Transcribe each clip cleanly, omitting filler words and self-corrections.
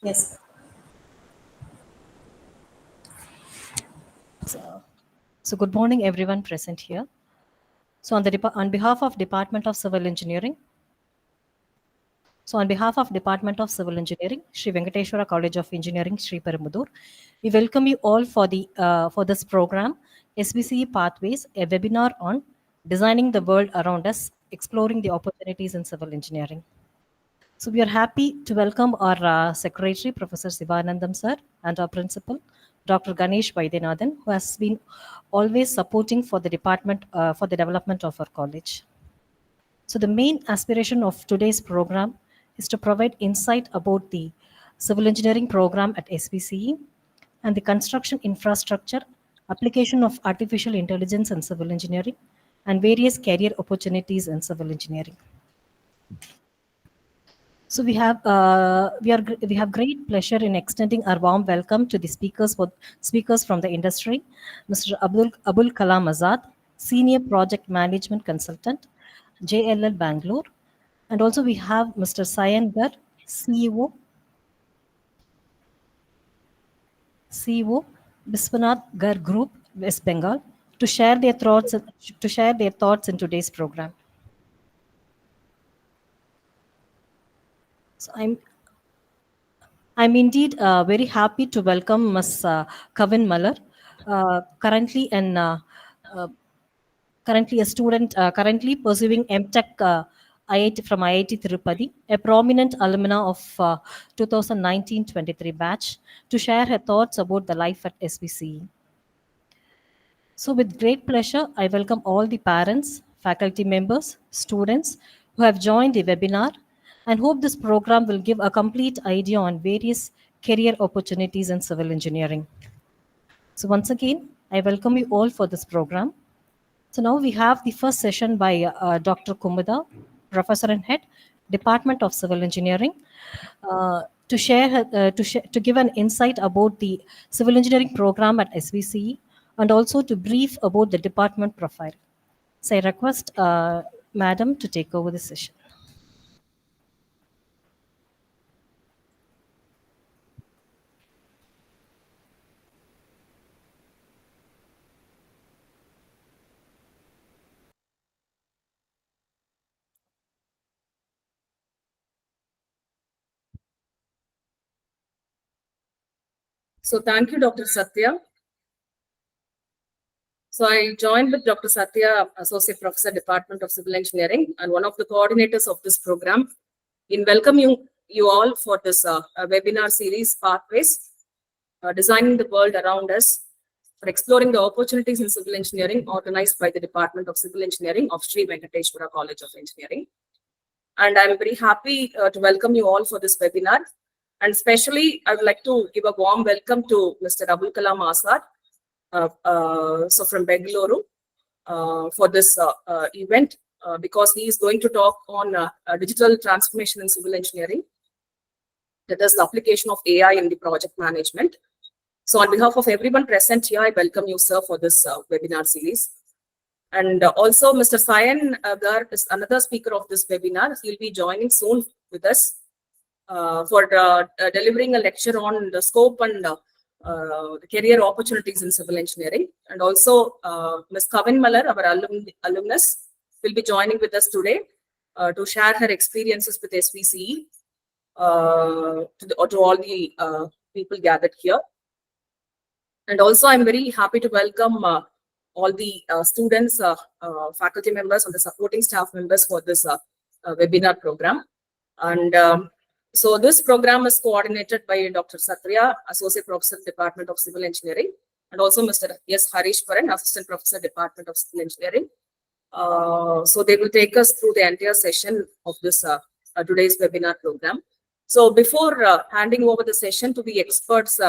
Yes. So good morning, everyone present here. So on behalf of Department of Civil Engineering, Sri Venkateswara College of Engineering, Sriperumbudur, we welcome you all for this program, SBCE Pathways, a webinar on designing the world around us, exploring the opportunities in civil engineering. So we are happy to welcome our Secretary, Professor Sivanandam Sir, and our Principal, Dr. Ganesh Vaidyanathan, who has been always supporting for the department for the development of our college. So the main aspiration of today's program is to provide insight about the civil engineering program at SBCE and the construction infrastructure, application of artificial intelligence in civil engineering, and various career opportunities in civil engineering. So we have great pleasure in extending our warm welcome to the speakers from the industry, Mr. Abul Kalam Azad, Senior Project Management Consultant, JLL Bangalore, and also we have Mr. Sayan Gar, CEO Biswanath Gar Group, West Bengal, to share their thoughts in today's program. So I'm indeed very happy to welcome Ms. Kavin Malar, currently a student, currently pursuing MTech IIT from IIT Tirupati, a prominent alumna of 2019-23 batch, to share her thoughts about the life at SBCE. So with great pleasure, I welcome all the parents, faculty members, students who have joined the webinar and hope this program will give a complete idea on various career opportunities in civil engineering. So once again, I welcome you all for this program. So now we have the first session by Dr. Kumuda, Professor and Head, Department of Civil Engineering, to give an insight about the civil engineering program at SVCE and also to brief about the department profile. So I request Madam to take over the session. So thank you, Dr. Satya. So I joined with Dr. Satya, Associate Professor, Department of Civil Engineering, and one of the coordinators of this program, in welcoming you all for this webinar series, Pathways, Designing the World Around Us, for exploring the opportunities in civil engineering, organized by the Department of Civil Engineering of Sri Venkateswara College of Engineering. And I'm very happy to welcome you all for this webinar. And especially, I would like to give a warm welcome to Mr. Abul Kalam Azad, so from Bengaluru, for this event, because he is going to talk on digital transformation in civil engineering, that is the application of AI in the project management. So on behalf of everyone present here, I welcome you, sir, for this webinar series. And also Mr. Sayan Gar is another speaker of this webinar. He'll be joining soon with us for delivering a lecture on the scope and the career opportunities in civil engineering. And also Ms. Kavin Malar, our alumnus, will be joining with us today to share her experiences with SVCE to all the people gathered here. And also I'm very happy to welcome all the students, faculty members and the supporting staff members for this webinar program. And so this program is coordinated by Dr. Satya, Associate Professor, Department of Civil Engineering, and also Mr. S. Harishwaran, Assistant Professor, Department of Civil Engineering. So they will take us through the entire session of this today's webinar program. So before handing over the session to the experts,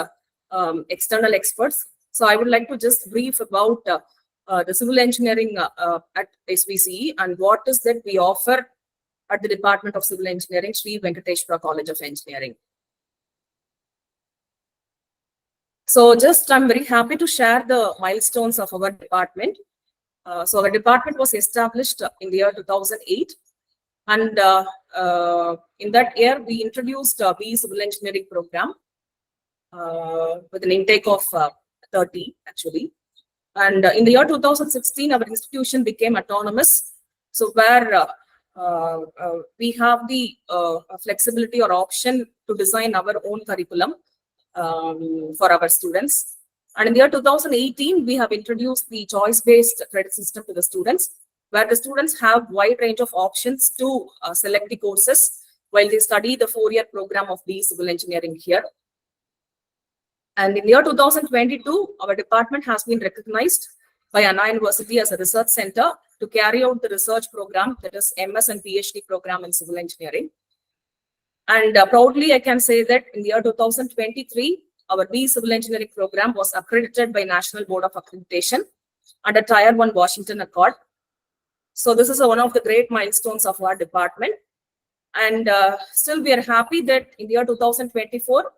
external experts, so I would like to just brief about the civil engineering at SVCE and what is that we offer at the Department of Civil Engineering, Sri Venkateswara College of Engineering. So I'm very happy to share the milestones of our department. So our department was established in the year 2008. And in that year, we introduced BE Civil Engineering program with an intake of 30 actually. And in the year 2016, our institution became autonomous. So where we have the flexibility or option to design our own curriculum for our students. And in the year 2018, we have introduced the choice-based credit system to the students, where the students have wide range of options to select the courses while they study the 4-year program of BE Civil Engineering here. And in the year 2022, our department has been recognized by Anna University as a research center to carry out the research program, that is MS and PhD program in civil engineering. And proudly, I can say that in the year 2023, our BE Civil Engineering program was accredited by National Board of Accreditation under Tier 1 Washington Accord. So this is one of the great milestones of our department. And still, we are happy that in the year 2024,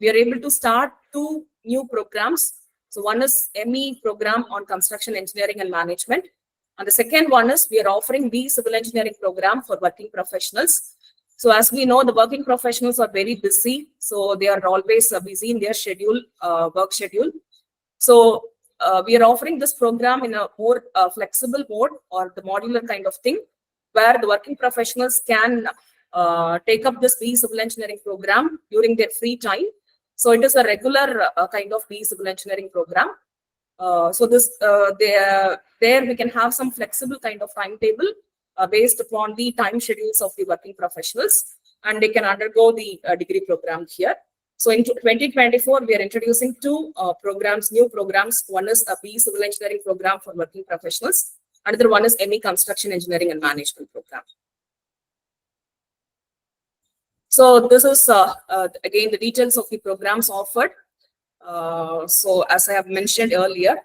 we are able to start 2 new programs. So one is ME program on construction engineering and management. And the second one is we are offering BE Civil Engineering program for working professionals. So as we know, the working professionals are very busy. So they are always busy in their schedule, work schedule. So we are offering this program in a more flexible mode or the modular kind of thing, where the working professionals can take up this BE Civil Engineering program during their free time. So it is a regular kind of BE Civil Engineering program. So this there we can have some flexible kind of timetable based upon the time schedules of the working professionals, and they can undergo the degree program here. So in 2024, we are introducing 2 programs, new programs. One is a BE Civil Engineering program for working professionals. Another one is ME Construction Engineering and Management program. So this is again the details of the programs offered. So as I have mentioned earlier,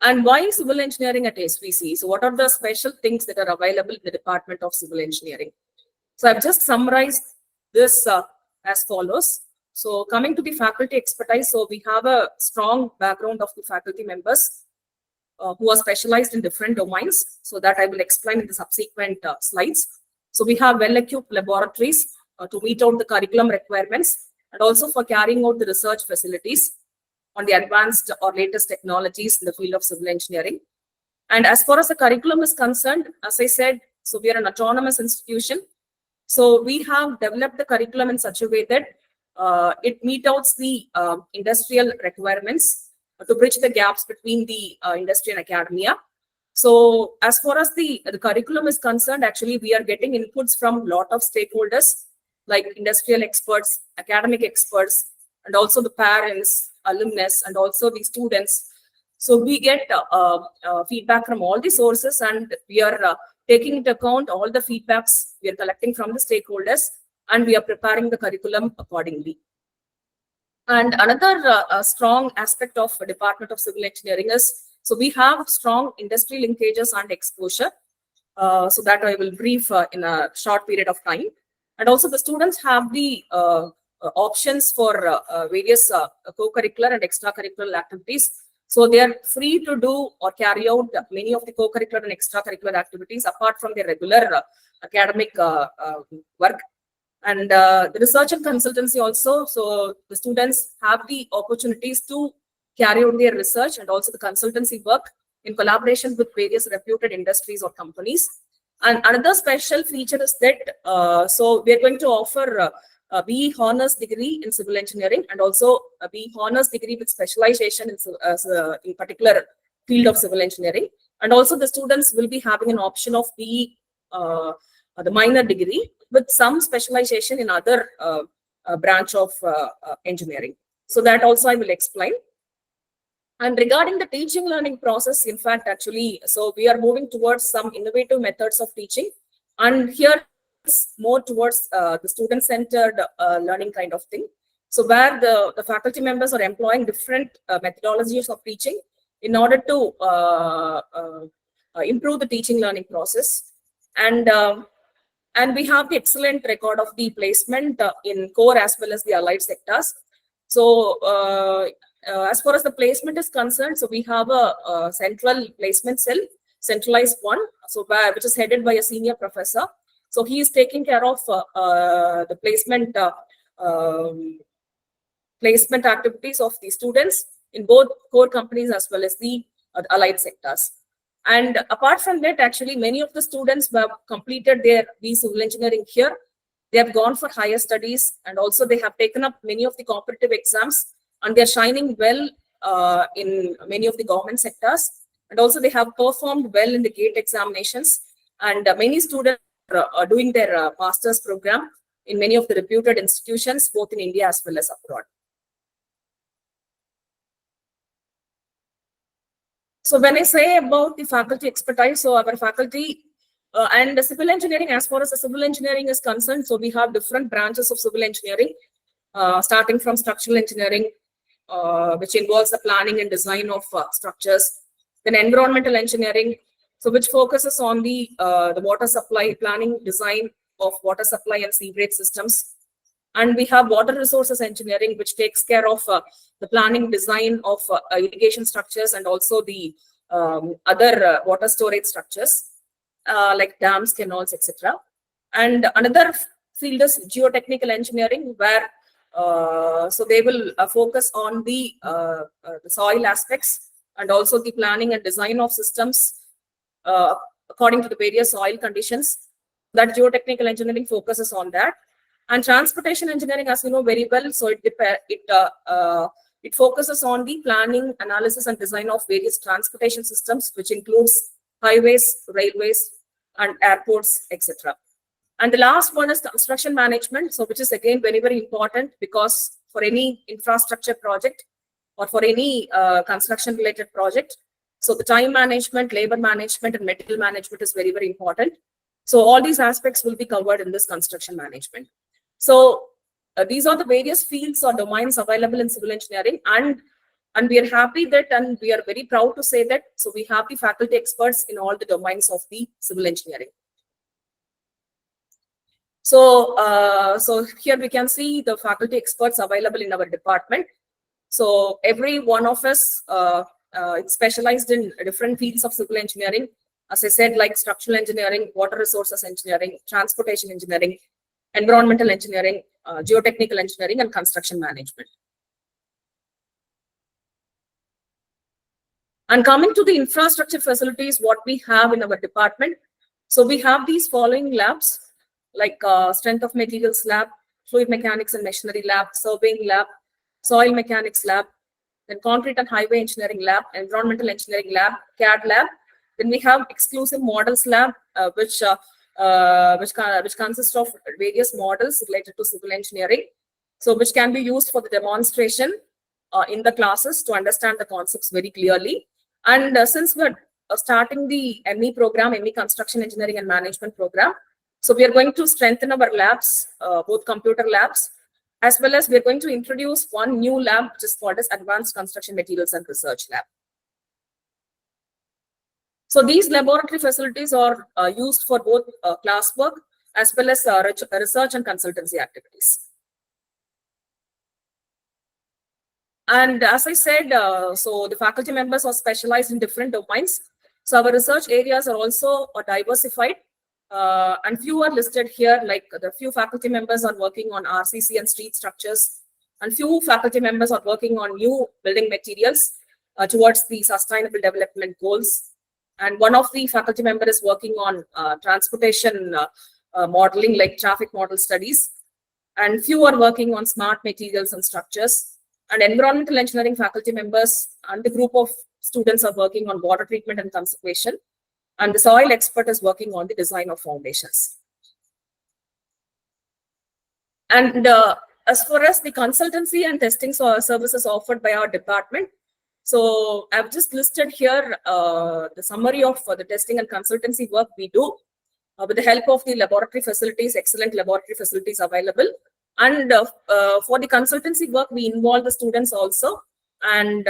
and why civil engineering at SVC? So what are the special things that are available in the Department of Civil Engineering? So I've just summarized this as follows. So coming to the faculty expertise, so we have a strong background of the faculty members who are specialized in different domains. So that I will explain in the subsequent slides. So we have well-equipped laboratories to meet out the curriculum requirements and also for carrying out the research facilities on the advanced or latest technologies in the field of civil engineering. And as far as the curriculum is concerned, as I said, so we are an autonomous institution. So we have developed the curriculum in such a way that it meets out the industrial requirements to bridge the gaps between the industry and academia. So as far as the curriculum is concerned, actually, we are getting inputs from a lot of stakeholders like industrial experts, academic experts, and also the parents, alumnus, and also the students. So we get feedback from all the sources, and we are taking into account all the feedbacks we are collecting from the stakeholders, and we are preparing the curriculum accordingly. And another strong aspect of the Department of Civil Engineering is, so we have strong industry linkages and exposure. So that I will brief in a short period of time. And also the students have the options for various co-curricular and extracurricular activities. So they are free to do or carry out many of the co-curricular and extracurricular activities apart from their regular academic work. And the research and consultancy also, so the students have the opportunities to carry out their research and also the consultancy work in collaboration with various reputed industries or companies. And another special feature is that, so we are going to offer a BE Honours degree in civil engineering and also a BE Honours degree with specialization in particular field of civil engineering. And also the students will be having an option of BE the minor degree with some specialization in other branch of engineering. So that also I will explain. And regarding the teaching learning process, in fact, actually, so we are moving towards some innovative methods of teaching. And here it's more towards the student-centered learning kind of thing. So where the faculty members are employing different methodologies of teaching in order to improve the teaching learning process. And we have the excellent record of the placement in core as well as the allied sectors. So as far as the placement is concerned, so we have a central placement cell centralized one, so which is headed by a senior professor. So he is taking care of the placement activities of the students in both core companies as well as the allied sectors. And apart from that, actually, many of the students who have completed their civil engineering here, they have gone for higher studies, and also they have taken up many of the competitive exams, and they're shining well in many of the government sectors. And also they have performed well in the GATE examinations, and many students are doing their master's program in many of the reputed institutions, both in India as well as abroad. So when I say about the faculty expertise, so our faculty and the civil engineering, as far as the civil engineering is concerned, so we have different branches of civil engineering, starting from structural engineering, which involves the planning and design of structures. Then environmental engineering, so which focuses on the water supply, planning, design of water supply and sewerage systems. And we have water resources engineering, which takes care of the planning, design of irrigation structures, and also the other water storage structures like dams, canals, etc. And another field is geotechnical engineering, where so they will focus on the soil aspects and also the planning and design of systems according to the various soil conditions. That geotechnical engineering focuses on that. And transportation engineering, as you know very well, so it focuses on the planning, analysis, and design of various transportation systems, which includes highways, railways, and airports, etc. And the last one is construction management, so which is again very, very important, because for any infrastructure project or for any construction related project, so the time management, labor management, and material management is very, very important. So all these aspects will be covered in this construction management. So these are the various fields or domains available in civil engineering, and we are happy that, and we are very proud to say that, so we have the faculty experts in all the domains of the civil engineering. So, so here we can see the faculty experts available in our department. So every one of us is specialized in different fields of civil engineering. As I said, like structural engineering, water resources engineering, transportation engineering, environmental engineering, geotechnical engineering, and construction management. And coming to the infrastructure facilities, what we have in our department. So we have these following labs, like strength of materials lab, fluid mechanics and machinery lab, surveying lab, soil mechanics lab, then concrete and highway engineering lab, environmental engineering lab, CAD lab. Then we have exclusive models lab, which consists of various models related to civil engineering, so which can be used for the demonstration in the classes to understand the concepts very clearly. And since we're starting the ME program, ME Construction Engineering and Management program, so we are going to strengthen our labs, both computer labs, as well as we are going to introduce one new lab, which is called as Advanced Construction Materials and Research Lab. So these laboratory facilities are used for both classwork as well as research and consultancy activities. And as I said, so the faculty members are specialized in different domains. So our research areas are also diversified, and few are listed here, like the few faculty members are working on RCC and street structures, and few faculty members are working on new building materials towards the sustainable development goals. And one of the faculty members is working on transportation modeling, like traffic model studies. And few are working on smart materials and structures. And environmental engineering faculty members and the group of students are working on water treatment and conservation. And the soil expert is working on the design of foundations. And as far as the consultancy and testing services offered by our department, so I've just listed here the summary of the testing and consultancy work we do with the help of the laboratory facilities, excellent laboratory facilities available. And for the consultancy work, we involve the students also. And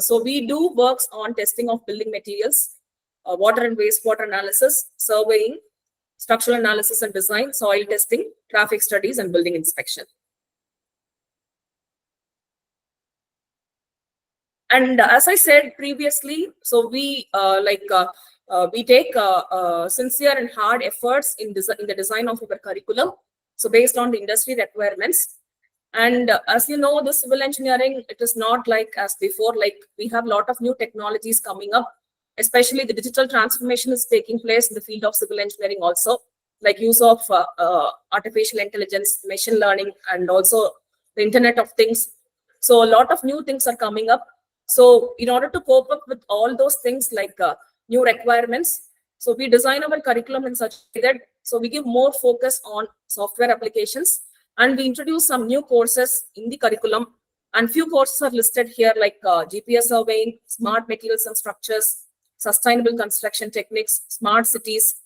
so we do works on testing of building materials, water and wastewater analysis, surveying, structural analysis and design, soil testing, traffic studies, and building inspection. And as I said previously, so we we take sincere and hard efforts in the design of our curriculum. So based on the industry requirements. And as you know, the civil engineering, it is not like as before, like we have a lot of new technologies coming up, especially the digital transformation is taking place in the field of civil engineering also, like use of artificial intelligence, machine learning, and also the Internet of Things. So a lot of new things are coming up. So in order to cope up with all those things like new requirements, so we design our curriculum in such a way that, so we give more focus on software applications, and we introduce some new courses in the curriculum. And few courses are listed here like GPS surveying, smart materials and structures, sustainable construction techniques, smart cities,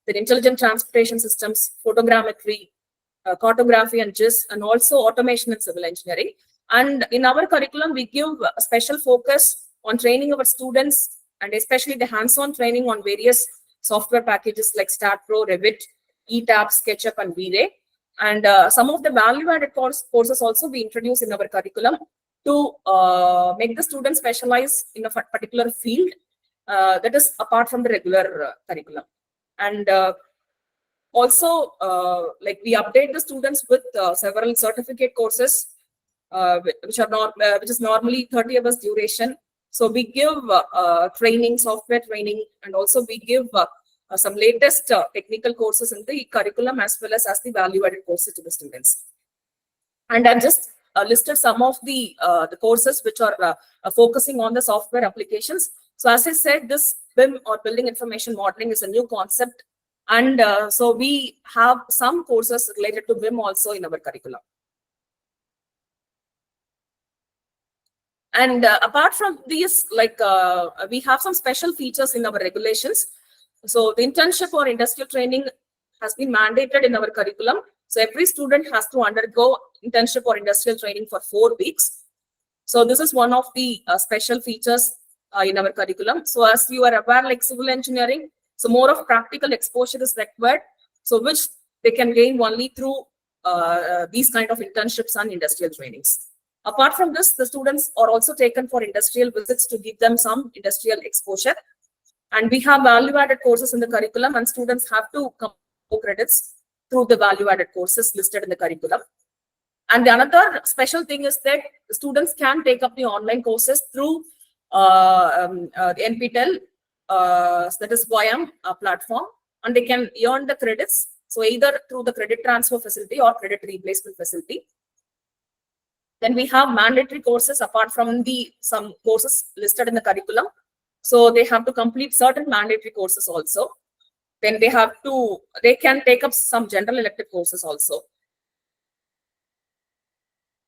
then intelligent transportation systems, photogrammetry, cartography and GIS, and also automation and civil engineering. And in our curriculum, we give a special focus on training our students, and especially the hands-on training on various software packages like StatPro, Revit, ETAP, SketchUp, and V-Ray. And some of the value-added courses also we introduce in our curriculum to make the students specialize in a particular field that is apart from the regular curriculum. And also, like we update the students with several certificate courses, which is normally 30 hours duration. So we give training, software training, and also we give some latest technical courses in the curriculum as well as the value-added courses to the students. And I've just listed some of the courses which are focusing on the software applications. So as I said, this BIM or building information modeling is a new concept. And so we have some courses related to BIM also in our curriculum. And apart from these, like we have some special features in our regulations. So the internship or industrial training has been mandated in our curriculum. So every student has to undergo internship or industrial training for 4 weeks. So this is one of the special features in our curriculum. So as you are aware, like civil engineering, so more of practical exposure is required. So which they can gain only through these kind of internships and industrial trainings. Apart from this, the students are also taken for industrial visits to give them some industrial exposure. And we have value-added courses in the curriculum, and students have to complete 4 credits through the value-added courses listed in the curriculum. And the another special thing is that the students can take up the online courses through the NPTEL, that is YM platform, and they can earn the credits. So either through the credit transfer facility or credit replacement facility. Then we have mandatory courses apart from some courses listed in the curriculum. So they have to complete certain mandatory courses also. Then they can take up some general elective courses also.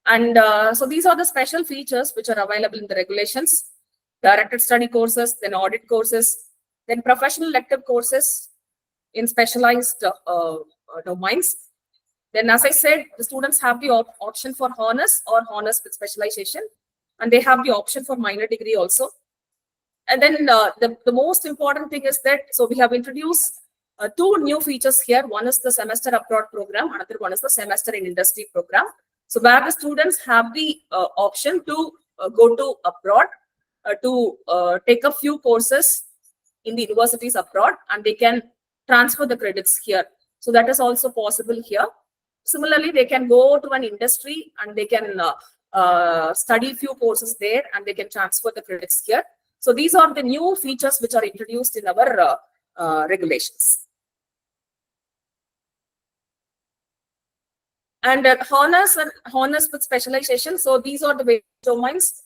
And so these are the special features which are available in the regulations: directed study courses, then audit courses, then professional elective courses in specialized domains. Then, as I said, the students have the option for honors or honors with specialization, and they have the option for minor degree also. And then the most important thing is that, so we have introduced 2 new features here. One is the semester abroad program, another one is the semester in industry program. So where the students have the option to go to abroad to take a few courses in the universities abroad, and they can transfer the credits here. So that is also possible here. Similarly, they can go to an industry and they can study few courses there, and they can transfer the credits here. So these are the new features which are introduced in our regulations. And honors with specialization. So these are the various domains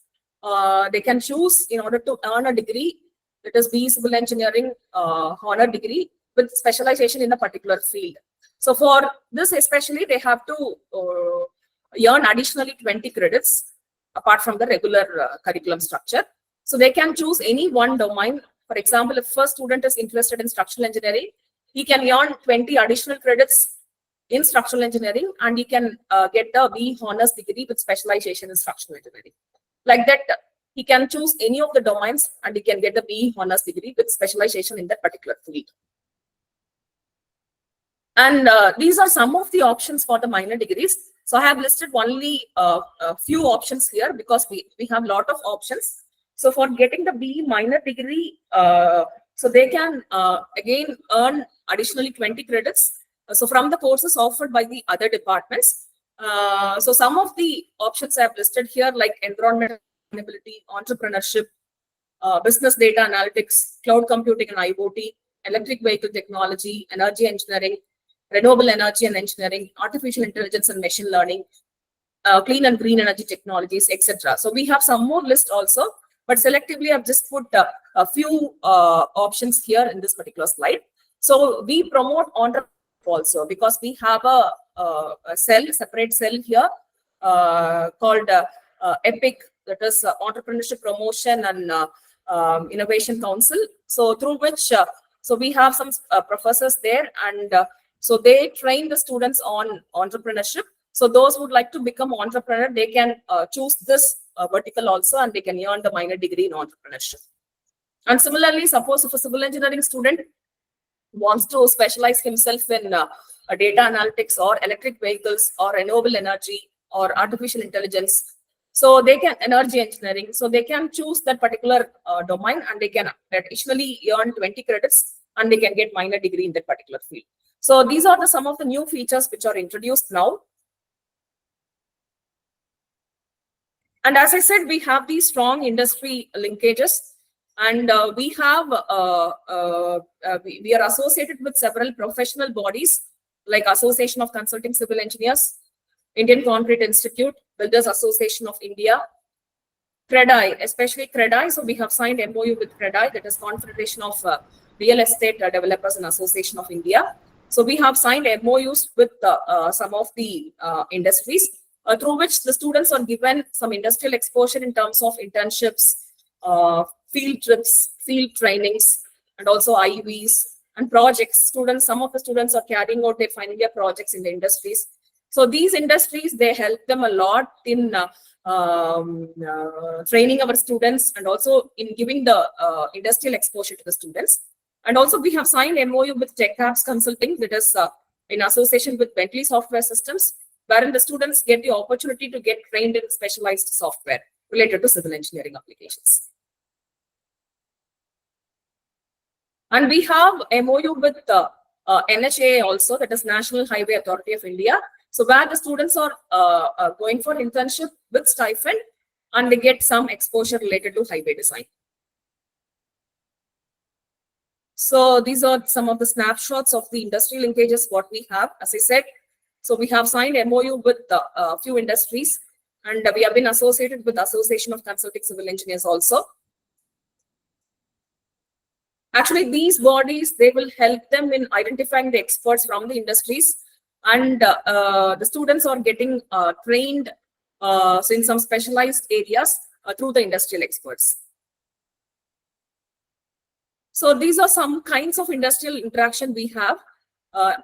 they can choose in order to earn a degree. It is BE Civil Engineering honor degree with specialization in a particular field. So for this especially, they have to earn additionally 20 credits apart from the regular curriculum structure. So they can choose any one domain. For example, if first student is interested in structural engineering, he can earn 20 additional credits in structural engineering, and he can get the BE honors degree with specialization in structural engineering. Like that, he can choose any of the domains and he can get the BE honors degree with specialization in that particular field. And these are some of the options for the minor degrees. So I have listed only a few options here because we have a lot of options. So for getting the B minor degree, so they can again earn additionally 20 credits. So from the courses offered by the other departments. So some of the options I have listed here, like environmental sustainability, entrepreneurship, business data analytics, cloud computing and IoT, electric vehicle technology, energy engineering, renewable energy and engineering, artificial intelligence and machine learning, clean and green energy technologies, etc. So we have some more list also, but selectively I've just put a few options here in this particular slide. So we promote entrepreneurship also because we have a separate cell here called EPIC, that is Entrepreneurship Promotion and Innovation Council. So through which, so we have some professors there, and so they train the students on entrepreneurship. So those who would like to become entrepreneur, they can choose this vertical also, and they can earn the minor degree in entrepreneurship. And similarly, suppose if a civil engineering student wants to specialize himself in data analytics or electric vehicles or renewable energy or artificial intelligence, so they can energy engineering, so they can choose that particular domain, and they can additionally earn 20 credits, and they can get minor degree in that particular field. So these are some of the new features which are introduced now. And as I said, we have these strong industry linkages, and we are associated with several professional bodies like Association of Consulting Civil Engineers, Indian Concrete Institute, Builders Association of India, CREDI, especially CREDI. So we have signed MOU with CREDI, that is Confederation of Real Estate Developers and Association of India. So we have signed MOUs with some of the industries, through which the students are given some industrial exposure in terms of internships, field trips, field trainings, and also IVs and projects. Some of the students are carrying out their final year projects in the industries. So these industries, they help them a lot in training our students, and also in giving the industrial exposure to the students. And also we have signed MOU with Tech Apps Consulting, that is in association with Bentley Software Systems, wherein the students get the opportunity to get trained in specialized software related to civil engineering applications. And we have MOU with NHA also, that is National Highway Authority of India. So where the students are going for internship with stipend, and they get some exposure related to highway design. So these are some of the snapshots of the industry linkages what we have. As I said, so we have signed MOU with a few industries, and we have been associated with Association of Consulting Civil Engineers also. Actually, these bodies, they will help them in identifying the experts from the industries, and the students are getting trained so in some specialized areas through the industrial experts. So these are some kinds of industrial interaction we have.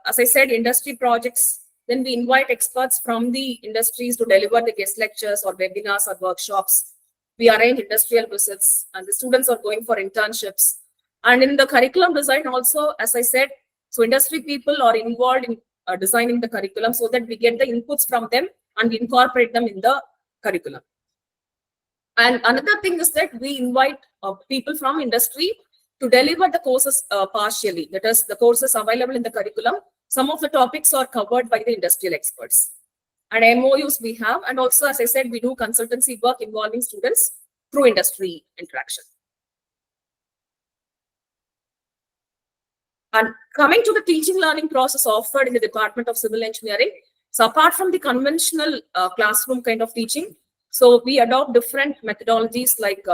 As I said, industry projects. Then we invite experts from the industries to deliver the guest lectures or webinars or workshops. We arrange industrial visits, and the students are going for internships. And in the curriculum design also, as I said, so industry people are involved in designing the curriculum, so that we get the inputs from them and we incorporate them in the curriculum. And another thing is that we invite people from industry to deliver the courses partially. That is, the courses available in the curriculum, some of the topics are covered by the industrial experts. And MOUs we have, and also, as I said, we do consultancy work involving students through industry interaction. And coming to the teaching learning process offered in the Department of Civil Engineering, so apart from the conventional classroom kind of teaching, so we adopt different methodologies, like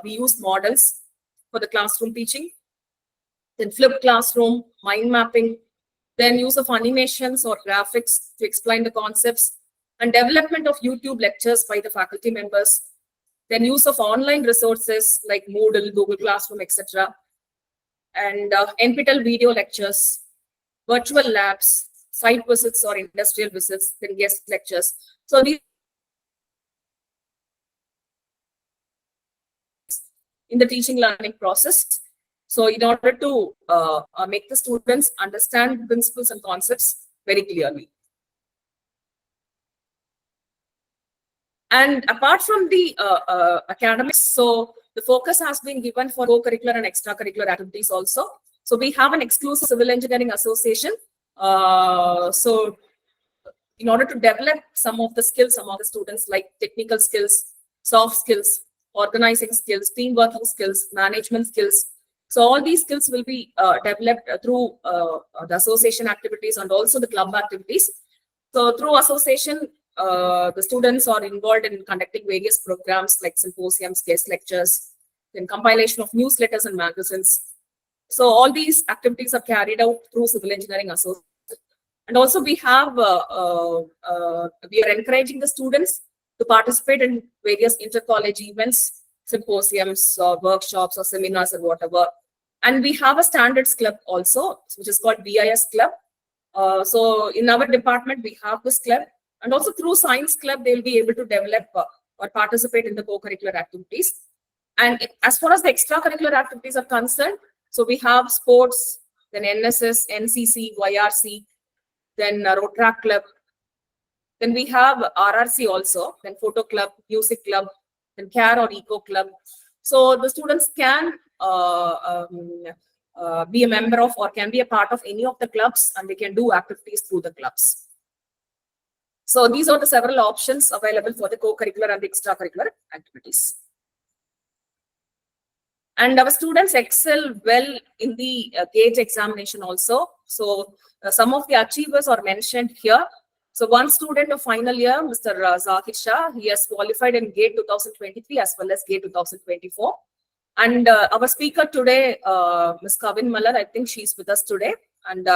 we use models for the classroom teaching, then flipped classroom, mind mapping, then use of animations or graphics to explain the concepts, and development of YouTube lectures by the faculty members, then use of online resources like Moodle, Google Classroom, etc., and NPTEL video lectures, virtual labs, site visits or industrial visits, then guest lectures. So these in the teaching learning process. So in order to make the students understand principles and concepts very clearly. And apart from the academics, so The focus has been given for co-curricular and extracurricular activities also. So we have an exclusive civil engineering association. So in order to develop some of the skills among the students, like technical skills, soft skills, organizing skills, team working skills, management skills. So all these skills will be developed through the association activities and also the club activities. So through association, the students are involved in conducting various programs like symposiums, guest lectures, then compilation of newsletters and magazines. So all these activities are carried out through Civil Engineering Association. And also we are encouraging the students to participate in various inter-college events, symposiums, or workshops, or seminars, or whatever. And we have a standards club also, which is called BIS club. So in our department, we have this club. And also through science club, they will be able to develop or participate in the co-curricular activities. And as far as the extracurricular activities are concerned, so we have sports, then NSS, NCC, YRC, then road track club. Then we have RRC also, then photo club, music club, then care or eco club. So the students can be a member of or can be a part of any of the clubs, and they can do activities through the clubs. So these are the several options available for the co-curricular and the extracurricular activities. And our students excel well in the GATE examination also. So some of the achievers are mentioned here. So one student of final year, Mr. Zakir Shah, he has qualified in GATE 2023 as well as GATE 2024. And our speaker today, Ms. Kavin Mallar, I think she's with us today. And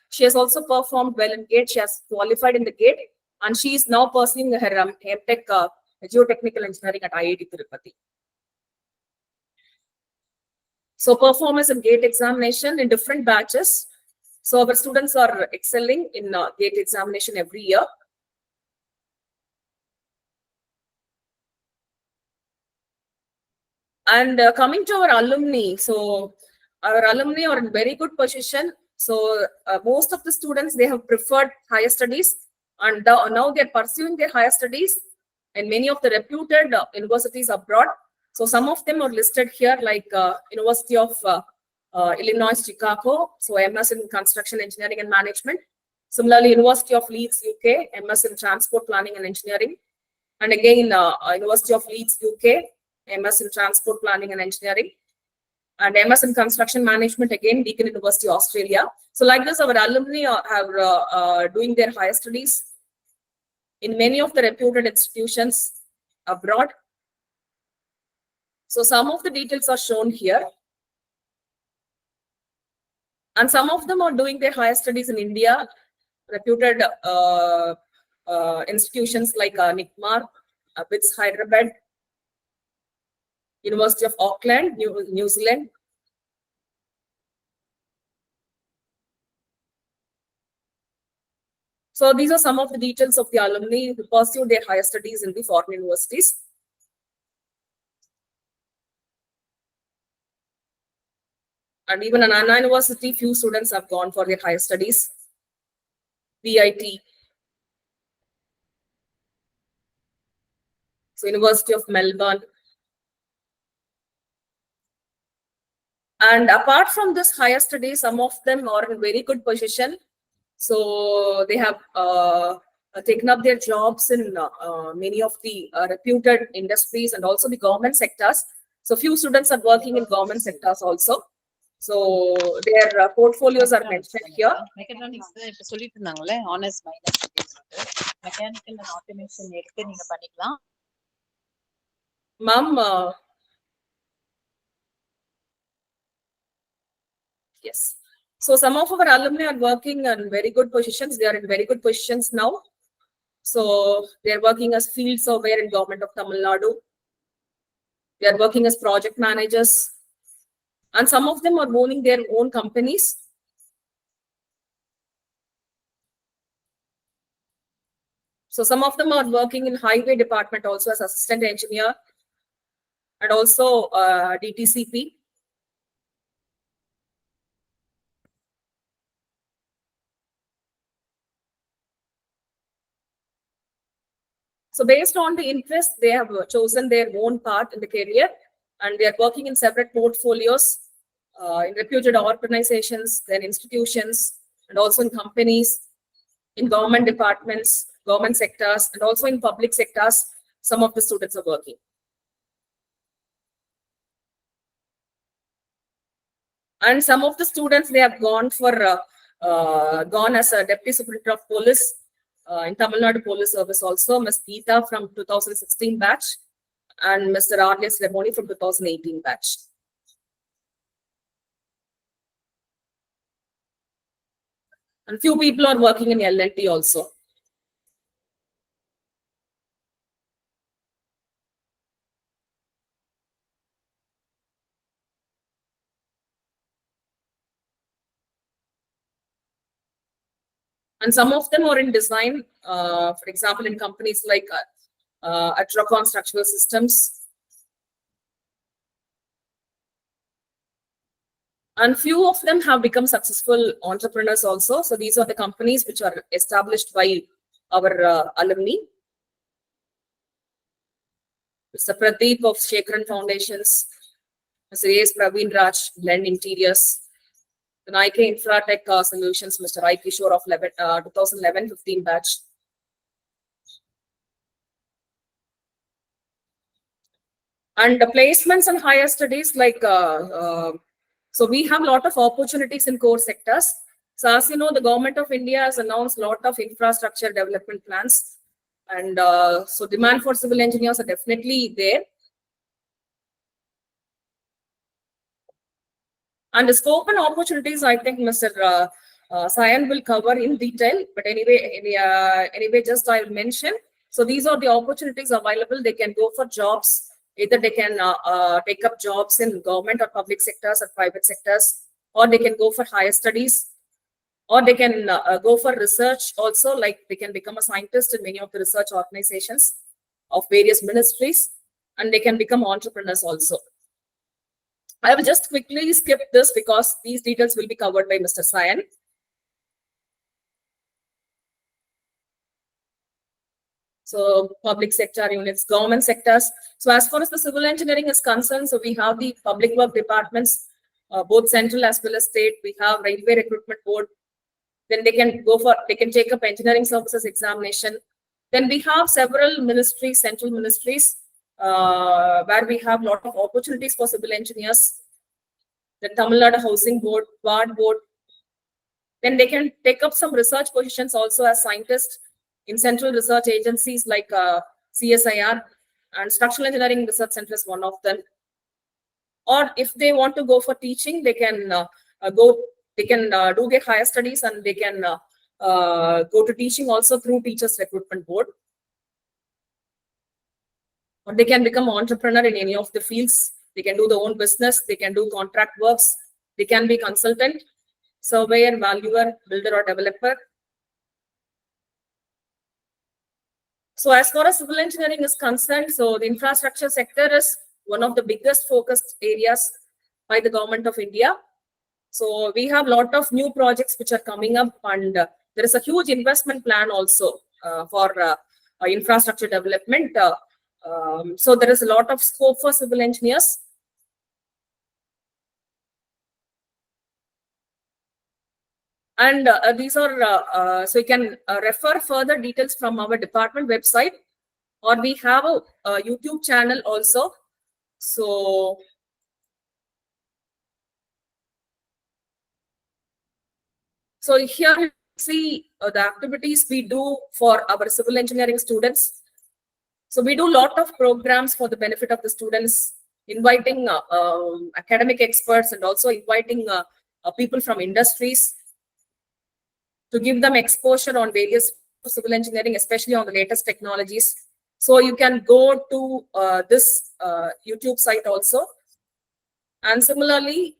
she has also performed well in GATE. She has qualified in the GATE. And she is now pursuing her MTech Geotechnical Engineering at IIT Tirupati. So performance in GATE examination in different batches. So our students are excelling in GATE examination every year. And coming to our alumni, so our alumni are in very good position. So most of the students, they have preferred higher studies, and now they're pursuing their higher studies in many of the reputed universities abroad. So some of them are listed here, like University of Illinois, Chicago, so MS in Construction Engineering and Management. Similarly, University of Leeds, UK, MS in Transport Planning and Engineering. And again, University of Leeds, UK, MS in Transport Planning and Engineering. And MS in Construction Management, again, Deakin University, Australia. So like this, our alumni are doing their higher studies in many of the reputed institutions abroad. So some of the details are shown here. And some of them are doing their higher studies in India, reputed institutions like NICMAR, BITS Hyderabad, University of Auckland, New Zealand. So these are some of the details of the alumni who pursue their higher studies in the foreign universities. And even in Anna University, few students have gone for their higher studies. VIT. So University of Melbourne. And apart from this higher studies, some of them are in very good position. So they have taken up their jobs in many of the reputed industries and also the government sectors. So few students are working in government sectors also. So their portfolios are mentioned here. Mechanics இப்ப சொல்லிட்டு இருந்தாங்களே honours minus mechanical and automation எடுத்து நீங்க பண்ணிக்கலாம். Ma'am, yes. So some of our alumni are working in very good positions. They are in very good positions now. So they are working as field surveyor in government of Tamil Nadu. They are working as project managers. And some of them are owning their own companies. So some of them are working in highway department also as assistant engineer and also DTCP. So based on the interest, they have chosen their own path in the career. and they are working in separate portfolios in reputed organizations, then institutions, and also in companies, in government departments, government sectors, and also in public sectors. Some of the students are working. And some of the students, they have gone as a deputy superintendent of police in Tamil Nadu Police Service also. Ms. Geeta from 2016 batch and Mr. R.S. Remoni from 2018 batch. And few people are working in L&T also. And some of them are in design, for example, in companies like Atrocon Structural Systems. And few of them have become successful entrepreneurs also. So these are the companies which are established by our alumni. Mr. Pradeep of Shekharan Foundations, Mr. A.S. Praveen Raj, Blend Interiors, the Nike Infratech Solutions, Mr. I. Kishore of 2011-15 batch. And the placements and higher studies, like, so we have a lot of opportunities in core sectors. So as you know, the government of India has announced a lot of infrastructure development plans. And so demand for civil engineers are definitely there. And the scope and opportunities, I think Mr. Sayan will cover in detail. But anyway, just I'll mention. So these are the opportunities available. They can go for jobs. Either they can take up jobs in government or public sectors or private sectors, or they can go for higher studies, or they can go for research also, like they can become a scientist in many of the research organizations of various ministries, and they can become entrepreneurs also. I will just quickly skip this because these details will be covered by Mr. Sayan. So public sector units, government sectors. So as far as the civil engineering is concerned, so we have the public work departments, both central as well as state. We have Railway Recruitment Board. Then they can take up engineering services examination. Then we have several ministries, central ministries, where we have a lot of opportunities for civil engineers. The Tamil Nadu Housing Board, Ward Board. Then they can take up some research positions also as scientists in central research agencies like CSIR, and Structural Engineering Research Center is one of them. Or if they want to go for teaching, they can do their higher studies, and they can go to teaching also through Teachers Recruitment Board. Or they can become entrepreneur in any of the fields. They can do their own business. They can do contract works. They can be consultant, surveyor, valuer, builder, or developer. So as far as civil engineering is concerned, so the infrastructure sector is one of the biggest focused areas by the government of India. So we have a lot of new projects which are coming up, and there is a huge investment plan also for infrastructure development. So there is a lot of scope for civil engineers. And these are, so you can refer further details from our department website, or we have a YouTube channel also. So here you see the activities we do for our civil engineering students. So we do a lot of programs for the benefit of the students, inviting academic experts, and also inviting people from industries to give them exposure on various civil engineering, especially on the latest technologies. So you can go to this YouTube site also. And similarly,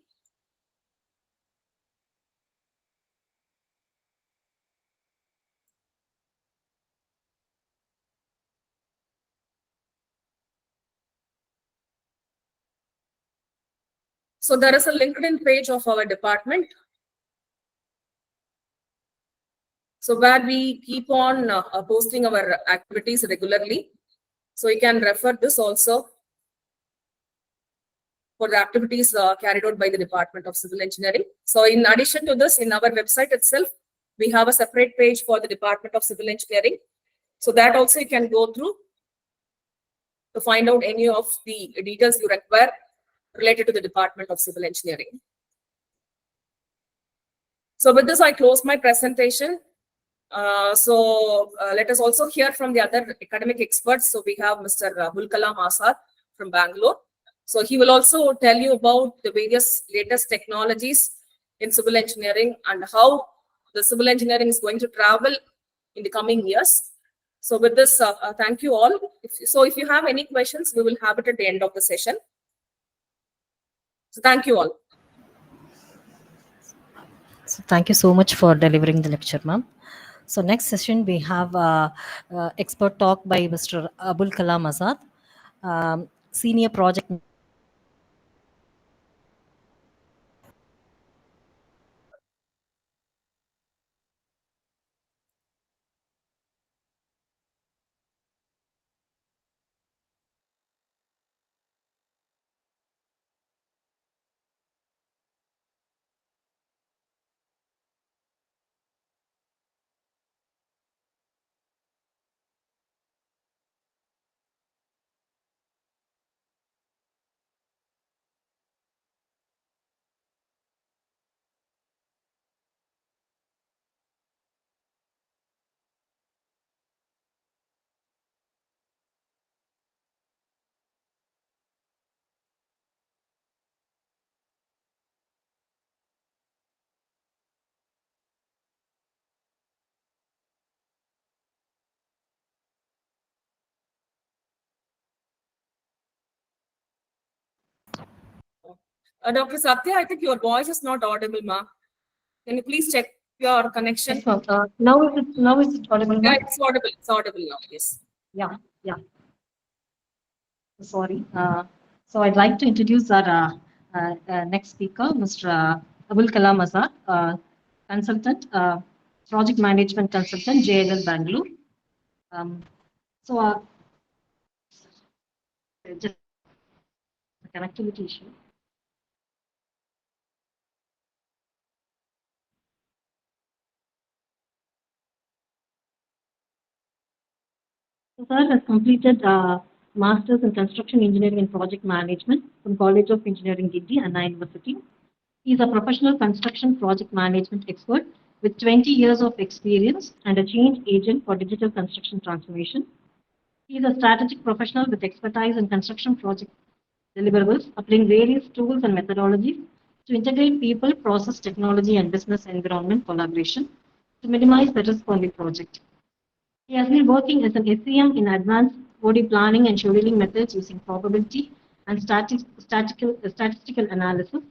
so there is a LinkedIn page of our department. So where we keep on posting our activities regularly. So you can refer this also. for the activities carried out by the Department of Civil Engineering. So in addition to this, in our website itself, we have a separate page for the Department of Civil Engineering. So that also you can go through to find out any of the details you require related to the Department of Civil Engineering. So with this, I close my presentation. Let us also hear from the other academic experts. So we have Mr. Abul Kalam Azad from Bangalore. So he will also tell you about the various latest technologies in civil engineering and how the civil engineering is going to travel in the coming years. So with this, thank you all. If you have any questions, we will have it at the end of the session. So thank you all. So thank you so much for delivering the lecture, ma'am. So next session, we have expert talk by Mr. Abul Kalam Azad, Senior Project. Dr. Satya, I think your voice is not audible, ma. Can you please check your connection? Yes, ma'am. Now is it audible, Yeah, ma'am? it's audible. It's audible now. Yes. Yeah. Sorry. So I'd like to introduce our next speaker, Mr. Abul Kalam Azad, consultant, project management consultant, JLL Bangalore. So just a connectivity issue. So sir has completed Masters in Construction Engineering and Project Management from College of Engineering, Delhi, Anna University. He is a professional construction project management expert with 20 years of experience and a change agent for digital construction transformation. He is a strategic professional with expertise in construction project deliverables, applying various tools and methodologies to integrate people, process, technology, and business environment collaboration to minimize the risk on the project. He has been working as an SEM in advanced 4D planning and scheduling methods using probability and statistical analysis,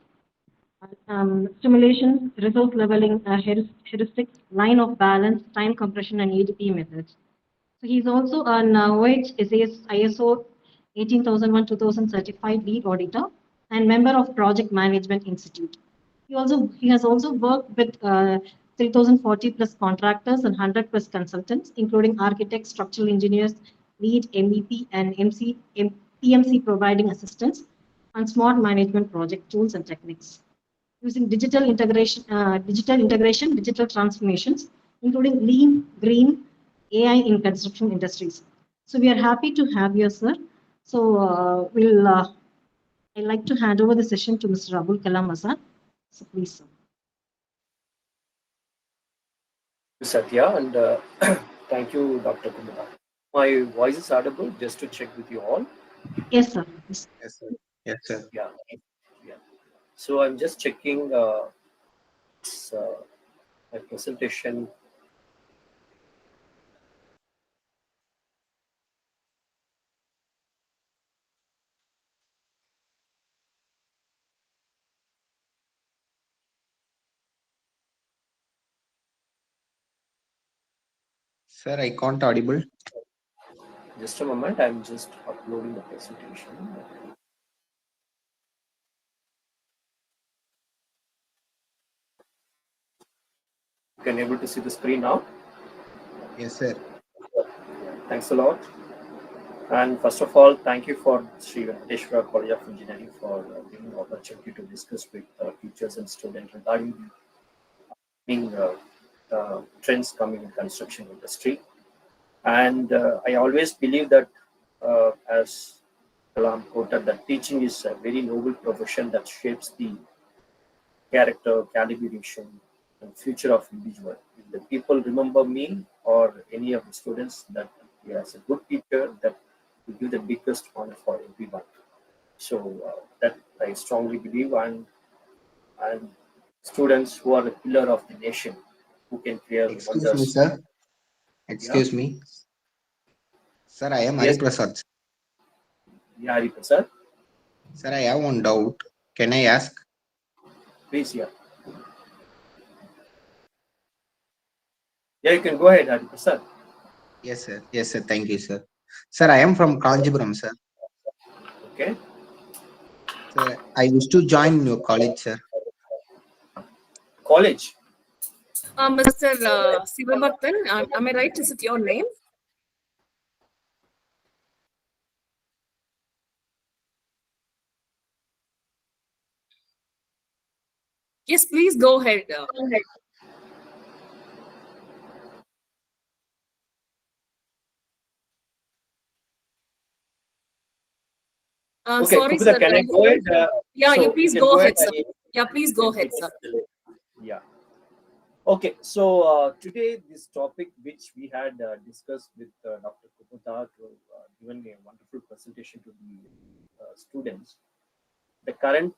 simulations, resource leveling, heuristics, line of balance, time compression, and ADP methods. So he's also an OHSAS ISO 18001 certified lead auditor and member of Project Management Institute. He has also worked with 3,040 plus contractors and 100 plus consultants, including architects, structural engineers, lead MEP, and PMC providing assistance on smart management project tools and techniques. Using digital integration, digital transformations, including lean, green, AI in construction industries. So we are happy to have you, sir. So I'd like to hand over the session to Mr. Abul Kalam Azad. So please, sir. Satya, and thank you, Dr. Kumar. My voice is audible, just to check with you all. Yes, sir. Yes, sir. Yes, sir. Yeah. So I'm just checking my presentation. Sir, I can't audible. Just a moment, I'm just uploading the presentation. You can able to see the screen now? Yes, sir. Thanks a lot. And first of all, thank you for Sri Venkateswara College of Engineering for giving the opportunity to discuss with teachers and students regarding the trends coming in construction industry. And I always believe that, as Kalam quoted, that teaching is a very noble profession that shapes the character, calibration, and future of individual. If the people remember me or any of the students that he has a good teacher, that will give the biggest honor for everyone. So that I strongly believe, and students who are the pillar of the nation, who can create Excuse me, wonders. sir. Yeah. Excuse me. Sir, I am Yes. Hariprasad. Yeah, Harika, sir. Sir, I have one doubt. Can I ask? Please, yeah. Yeah, you can go ahead, Harika, sir. Yes, sir. Yes, sir. Thank you, sir. Sir, I am from Kanjipuram, sir. Okay. Sir, I used to join your college, sir. College. Mr. Sivabhaktan, am I right? Is it your name? Yes, please go ahead. Okay, Sorry, Kubita, sir. can I go ahead? Yeah, So you you please can go go ahead. ahead, sir. Yeah, please go ahead, sir. Yeah. Okay, so today this topic which we had discussed with Dr. Kubita, to given a wonderful presentation to the students, the current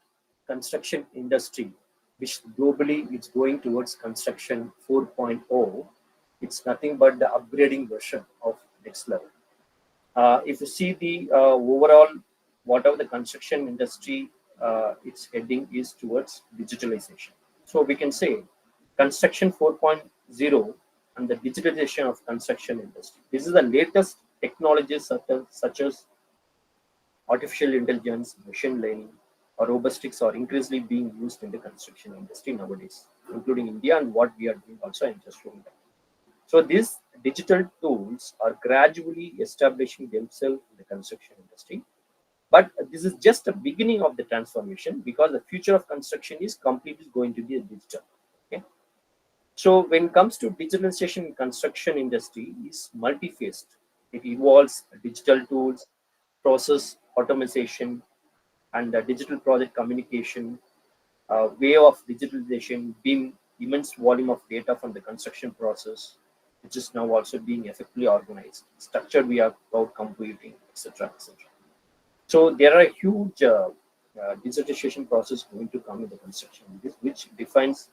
construction industry, which globally is going towards construction 4.0, it's nothing but the upgrading version of next level. If you see the overall, whatever the construction industry, its heading is towards digitalization. So we can say construction 4.0 and the digitalization of construction industry. This is the latest technologies such as artificial intelligence, machine learning, or robotics are increasingly being used in the construction industry nowadays, including India, and what we are doing also. I'm just showing that. So these digital tools are gradually establishing themselves in the construction industry. But this is just the beginning of the transformation, because the future of construction is completely going to be digital. Okay. So when it comes to digitalization in construction industry is multi-phased. It involves digital tools, process automation, and digital project communication, way of digitalization, being immense volume of data from the construction process, which is now also being effectively organized, structured via cloud computing, etc., etc. So there are a huge digitalization process going to come in the construction, which defines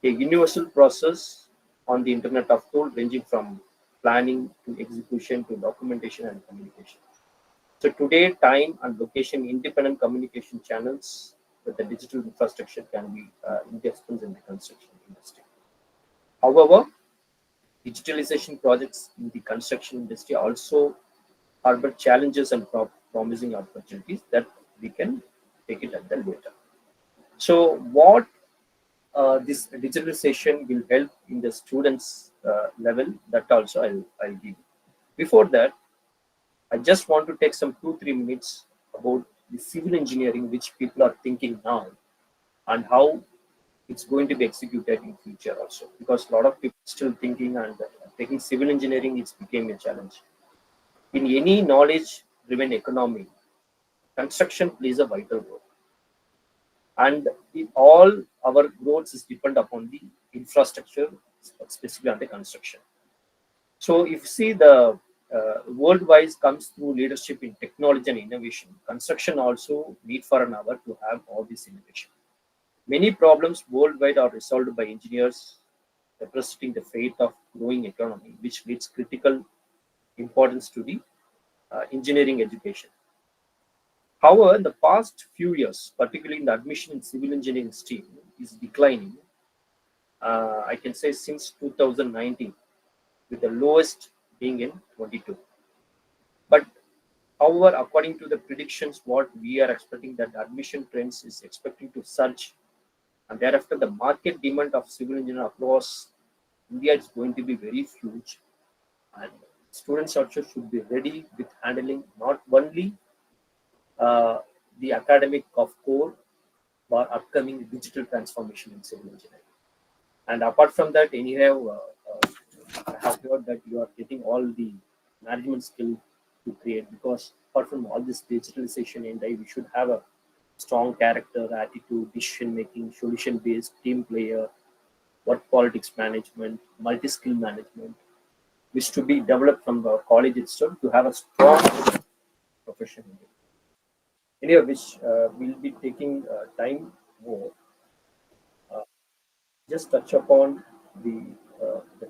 a universal process on the Internet of Tools, ranging from planning to execution to documentation and communication. So today, time and location independent communication channels with the digital infrastructure can be indispensable in the construction industry. However, digitalization projects in the construction industry also harbor challenges and promising opportunities that we can take it at the later. So, what this digitalization will help in the students' level, that also I'll give. Before that, I just want to take some 2-3 minutes about the civil engineering which people are thinking now, and how it's going to be executed in future also, because a lot of people still thinking, and taking civil engineering, it's became a challenge. In any knowledge driven economy, construction plays a vital role, and all our growth is depend upon the infrastructure, specifically on the construction. So if you see the worldwide comes through leadership in technology and innovation, construction also need for an hour to have all this innovation. Many problems worldwide are resolved by engineers, representing the fate of growing economy, which leads critical importance to the engineering education. However, in the past few years, particularly in the admission in civil engineering stream, is declining. I can say since 2019, with the lowest being in 22. But however, according to the predictions, what we are expecting, that the admission trends is expecting to surge, and thereafter the market demand of civil engineer across India is going to be very huge, and Students also should be ready with handling not only the academic of core but upcoming digital transformation in civil engineering. And apart from that, anyhow, I have heard that you are getting all the management skill to create, because apart from all this digitalization and we should have a strong character, attitude, decision making, solution based, team player, work politics management, multi skill management, which to be developed from the college itself to have a strong profession. Anyway, which we'll be taking time more. Just touch upon the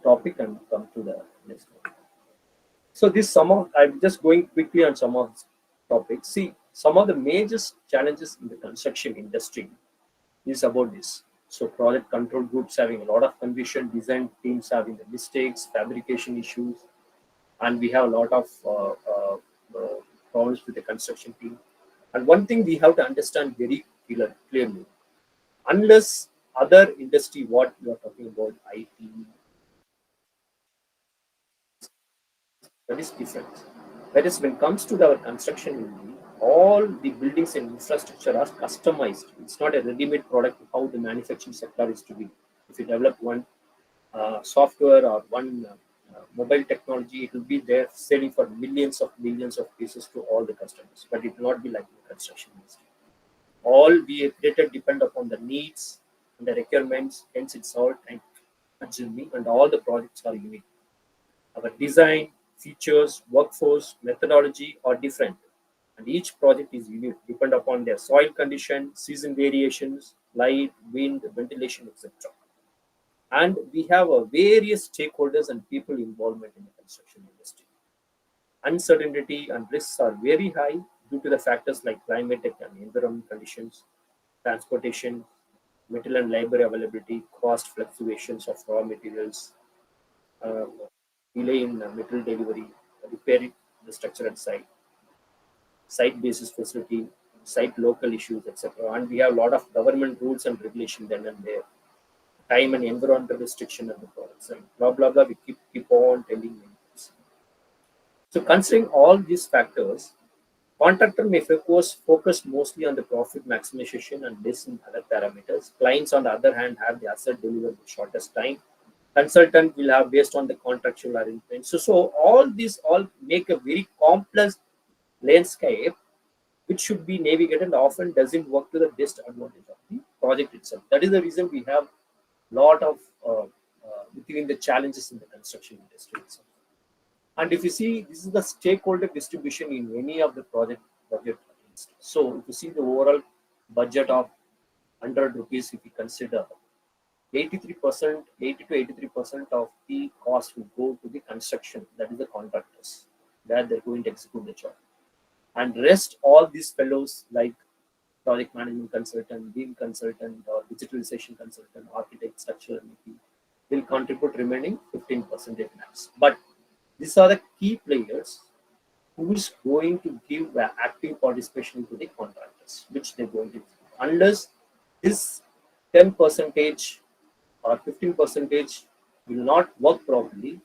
topic and come to the next one. So this some of I'm just going quickly on some of these topics. See, some of the major challenges in the construction industry is about this. So project control groups having a lot of confusion, design teams having the mistakes, fabrication issues, and we have a lot of problems with the construction team. And one thing we have to understand very clearly, unless other industry, what you are talking about, IT, that is different. Whereas when it comes to our construction industry, all the buildings and infrastructure are customized. It's not a ready-made product how the manufacturing sector is to be. If you develop one software or one mobile technology, it will be there selling for millions of pieces to all the customers. But it will not be like the construction industry. All we created depend upon the needs and the requirements, hence it's all time consuming, and all the projects are unique. Our design, features, workforce, methodology are different, and each project is unique, depend upon their soil condition, season variations, light, wind, ventilation, etc. And we have various stakeholders and people involvement in the construction industry. Uncertainty and risks are very high due to the factors like climatic and environment conditions, transportation, material and labor availability, cost fluctuations of raw materials, uh, delay in material delivery, repairing the structure at site basis facility, site local issues, etc. And we have a lot of government rules and regulation then and there, time and environmental restriction of the products, and blah blah blah. We keep on telling you. So considering all these factors, contractor may focus mostly on the profit maximization and less in other parameters. Clients, on the other hand, have the asset delivered in the shortest time. Consultant will have based on the contractual arrangement. So all these all make a very complex landscape which should be navigated and often doesn't work to the best advantage of the project itself. That is the reason we have lot of between the challenges in the construction industry itself. And if you see, this is the stakeholder distribution in any of the project budget. So if you see the overall budget of 100 rupees, if you consider 83%, 80 to 83% of the cost will go to the construction, that is the contractors, where they're going to execute the job. And rest, all these fellows like project management consultant, BIM consultant, or digitalization consultant, architect, structural MEP, will contribute remaining 15% max. But these are the key players who is going to give active participation to the contractors, which they're going to do. Unless this 10% or 15% will not work properly,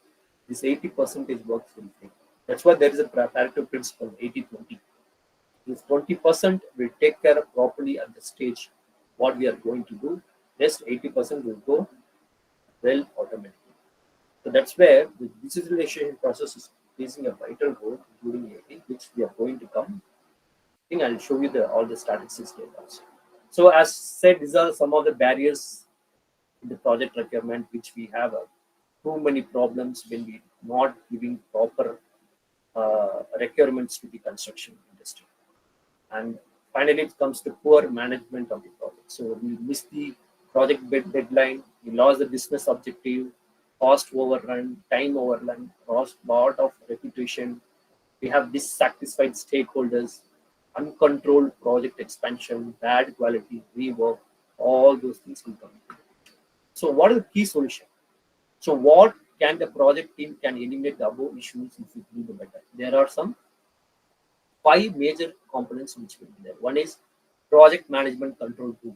this 80% works will fail. That's why there is a Pareto principle, 80-20. This 20% will take care of properly at the stage what we are going to do. Rest 80% will go well automatically. So that's where the digitalization process is placing a vital role during AT, which we are going to come. I think I'll show you all the statistics later also. So as said, these are some of the barriers in the project requirement, which we have too many problems when we not giving proper requirements to the construction industry. And finally, it comes to poor management of the project. So we missed the project deadline, we lost the business objective, cost overrun, time overrun, lost lot of reputation. We have dissatisfied stakeholders, uncontrolled project expansion, bad quality, rework, all those things will come. So what is the key solution? So what can the project team can eliminate the above issues if we do the better? There are some 5 major components which will be there. One is project management control group.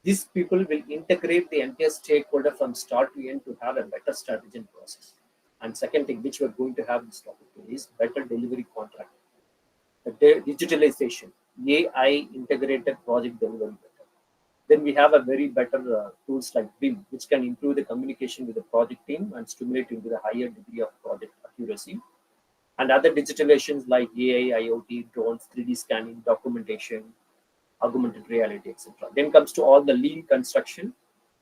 These people will integrate the entire stakeholder from start to end to have a better strategy and process. And second thing, which we're going to have this topic today, is better delivery contract. The digitalization, AI integrated project delivery better. Then we have a very better tools like BIM, which can improve the communication with the project team and stimulate into the higher degree of project accuracy. And other digitalizations like AI, IoT, drones, 3D scanning, documentation, augmented reality, etc. Then comes to all the lean construction,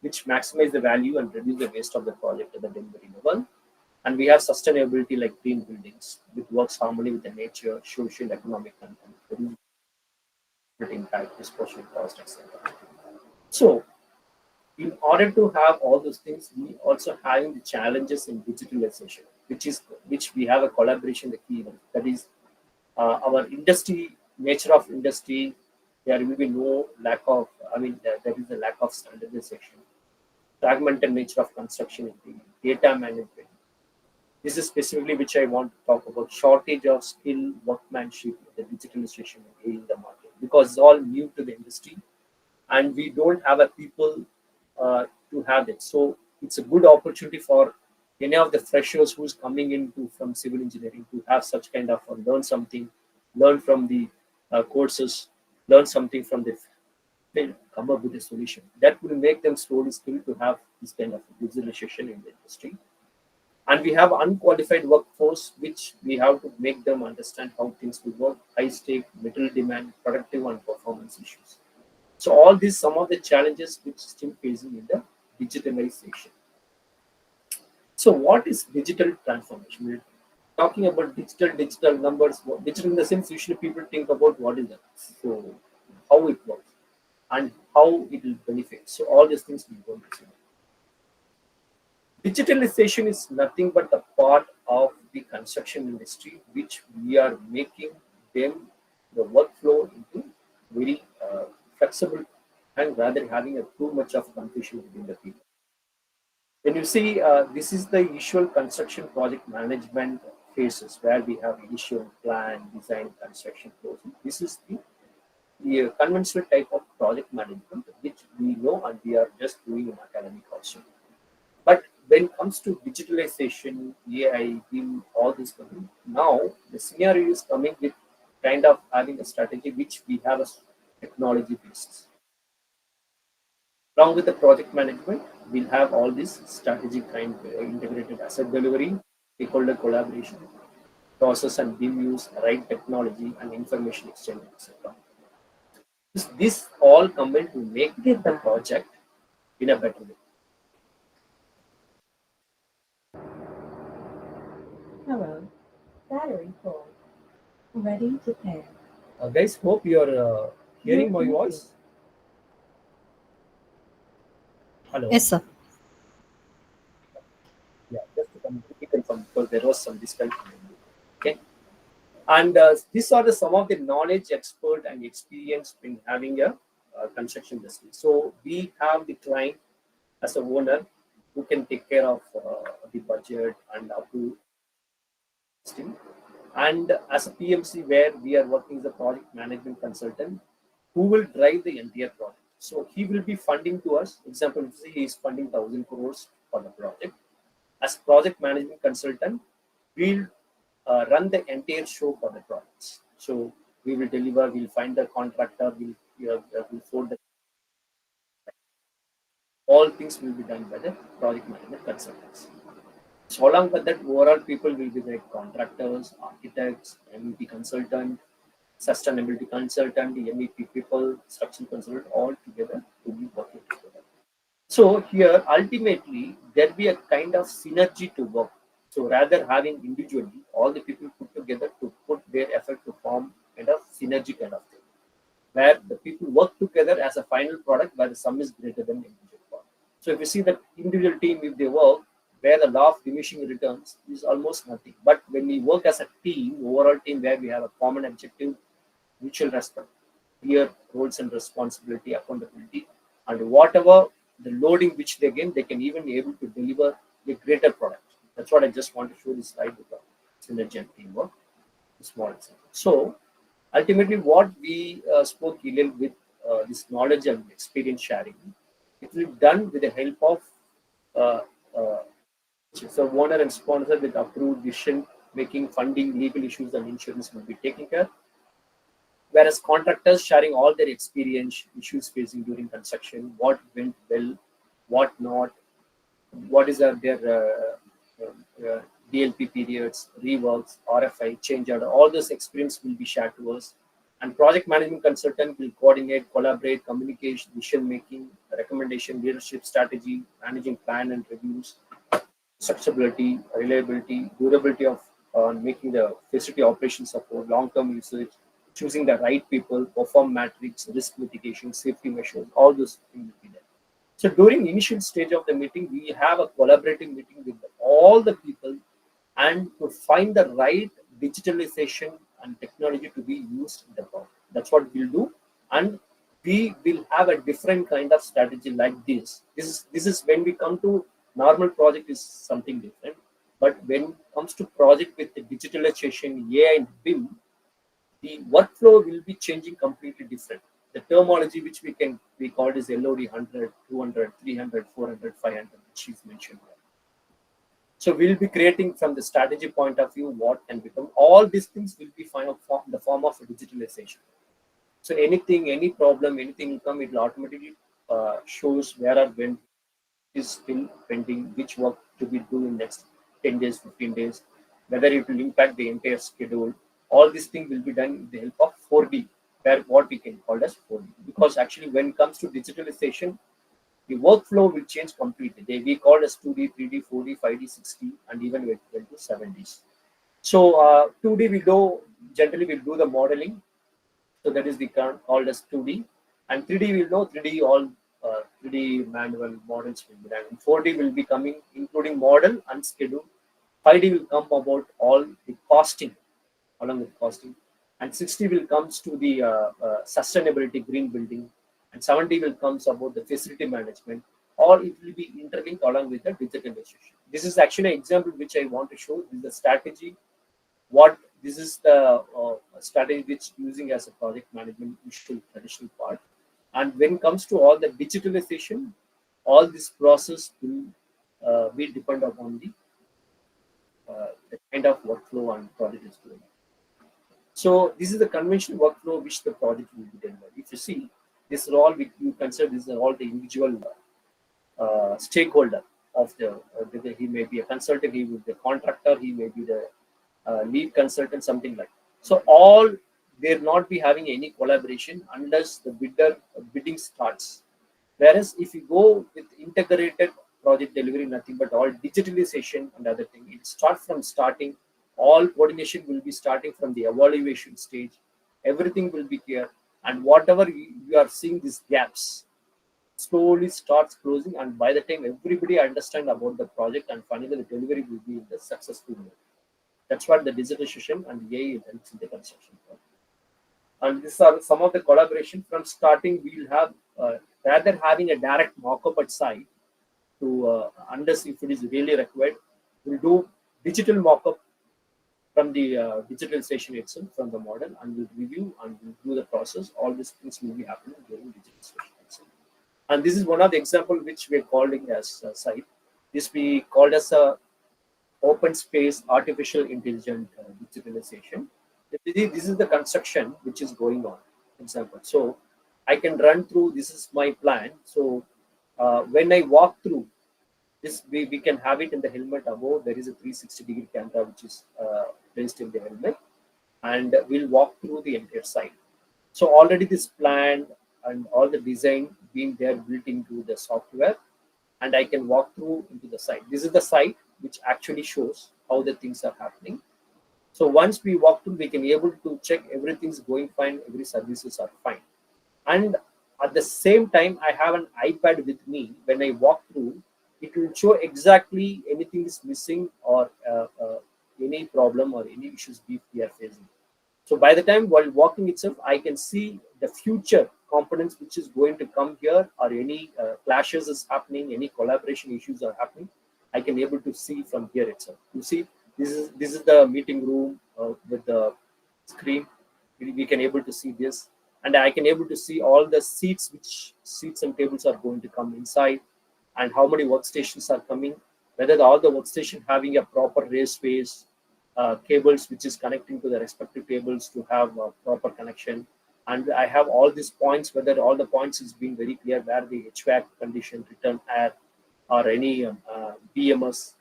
which maximize the value and reduce the waste of the project at the delivery level. And we have sustainability like green buildings, which works harmony with the nature, social, economic, and impact, disposal cost, etc. So, in order to have all those things, we also having the challenges in digitalization, which we have a collaboration, the key one. That is our industry, nature of industry. There will be no lack of, there is a lack of standardization, fragmented nature of construction, data management. This is specifically which I want to talk about, shortage of skill, workmanship, the digitalization in the market, because it's all new to the industry and we don't have a people to have it. So it's a good opportunity for any of the freshers who's coming into from civil engineering to have such kind of learn something, learn from the courses, learn something from the field, come up with a solution that will make them slowly skilled to have this kind of digitalization in the industry. And we have unqualified workforce, which we have to make them understand how things will work, high stake, material demand, productive and performance issues. So all these some of the challenges which still facing in the digitalization. So what is digital transformation? We're talking about digital numbers. Digital in the sense usually people think about what is that, so how it works and how it will benefit. So all these things we're going to see. Digitalization is nothing but a part of the construction industry, which we are making them the workflow into very flexible and rather having a too much of confusion within the people. When you see, this is the usual construction project management phases where we have initial plan, design, construction closing. This is the conventional type of project management which we know and we are just doing in academic also. But when it comes to digitalization, AI, BIM, all this coming, now the scenario is coming with kind of having a strategy which we have a technology basis. Along with the project management, we'll have all this strategic kind integrated asset delivery, stakeholder collaboration, process and BIM use, right technology and information exchange, etc. This all combined to make the project in a better way. Hello, battery full. Ready to pair. Guys, hope you're hearing my voice. Hello. Yes, sir. Yeah, just to confirm because there was some discussion. Okay. And these are some of the knowledge, expert, and experience in having a construction industry. So we have the client as a owner who can take care of the budget and approve. And as a PMC, where we are working as a project management consultant, who will drive the entire project. So he will be funding to us. Example, if he is funding 1,000 crores for the project. As project management consultant, we'll run the entire show for the projects. So we will deliver, we'll find the contractor, we'll fold the all things will be done by the project management consultants. So along with that, overall people will be like contractors, architects, MEP consultant, sustainability consultant, the MEP people, structural consultant, all together to be working together. So here, ultimately, there be a kind of synergy to work. So rather having individually all the people put together to put their effort to form kind of synergy kind of thing, where the people work together as a final product, where the sum is greater than the individual part. So if you see that individual team, if they work, where the law of diminishing returns is almost nothing. But when we work as a team, overall team, where we have a common objective, mutual respect, clear roles and responsibility, accountability, and whatever the loading which they gain, they can even be able to deliver a greater product. That's what I just want to show this slide with the synergy and teamwork, small example. So ultimately, what we spoke a little with this knowledge and experience sharing, it will be done with the help of So owner and sponsor with approved decision making, funding, legal issues, and insurance will be taken care. Whereas contractors sharing all their experience, issues facing during construction, what went well, what not, what is their DLP periods, reworks, RFI, change order, all this experience will be shared to us. And project management consultant will coordinate, collaborate, communication, decision making, recommendation, leadership, strategy, managing plan and reviews, structurability, reliability, durability of making the facility operation support, long-term usage, choosing the right people, perform matrix, risk mitigation, safety measures, all those things will be there. So during initial stage of the meeting, we have a collaborative meeting with all the people and to find the right digitalization and technology to be used in the project. That's what we'll do. And we will have a different kind of strategy like this. This is when we come to normal project is something different. But when it comes to project with the digitalization, AI and BIM, the workflow will be changing completely different. The terminology which we call is LOD 100, 200, 300, 400, 500, which is mentioned here. So we'll be creating from the strategy point of view what can become. All these things will be in the form of digitalization. So anything, any problem, anything will come, it will automatically shows where or when is still pending, which work to be done in next 10 days, 15 days, whether it will impact the entire schedule. All these things will be done with the help of 4D, where what we can call as 4D. Because actually when it comes to digitalization, the workflow will change completely. We call as 2D, 3D, 4D, 5D, 6D, and even we went to 7Ds. So 2D we do, generally we'll do the modeling. So that is the current called as 2D. And 3D we'll know 3D, all 3D manual models will be done. And 4D will be coming, including model and schedule. 5D will come about all the costing, along with costing. And 60 will comes to the sustainability, green building. And 70 will comes about the facility management, or it will be interlinked along with the digitalization. This is actually an example which I want to show. This is the strategy. This is the strategy which using as a project management usual traditional part. And when it comes to all the digitalization, all this process will be dependent upon the kind of workflow and project is doing. So this is the conventional workflow which the project will be delivered. If you see, this is all you consider this is all the individual stakeholder of whether he may be a consultant, he will be a contractor, he may be the lead consultant, something like that. So all they'll not be having any collaboration unless the bidding starts. Whereas if you go with integrated project delivery, nothing but all digitalization and other thing, it starts from starting. All coordination will be starting from the evaluation stage. Everything will be clear, and whatever you are seeing these gaps slowly starts closing. And by the time everybody understand about the project, and finally the delivery will be in the successful mode. That's what the digitalization and the AI helps in the construction project. And these are some of the collaboration from starting. We will have rather having a direct mock-up at site to understand if it is really required. We'll do digital mock-up from the digitalization itself, from the model, and we'll review and we'll do the process. All these things will be happening during digitalization itself. And this is one of the example which we're calling as site. This we called as a open space artificial intelligent digitalization. This is the construction which is going on. Example. So I can run through. This is my plan. So when I walk through this, we can have it in the helmet above. There is a 360-degree camera which is placed in the helmet, and we'll walk through the entire site. So already this plan and all the design being there built into the software, and I can walk through into the site. This is the site which actually shows how the things are happening. So once we walk through, we can be able to check everything's going fine, every services are fine. And at the same time, I have an iPad with me. When I walk through, it will show exactly anything is missing or any problem or any issues we are facing. So by the time while walking itself, I can see the future components which is going to come here, or any clashes is happening, any collaboration issues are happening. I can able to see from here itself. You see, this is the meeting room with the screen. We can able to see this, and I can able to see all the seats, which seats and tables are going to come inside, and how many workstations are coming, whether all the workstation having a proper raceways, cables which is connecting to the respective tables to have a proper connection. And I have all these points, whether all the points is being very clear where the HVAC condition, return air, or any BMS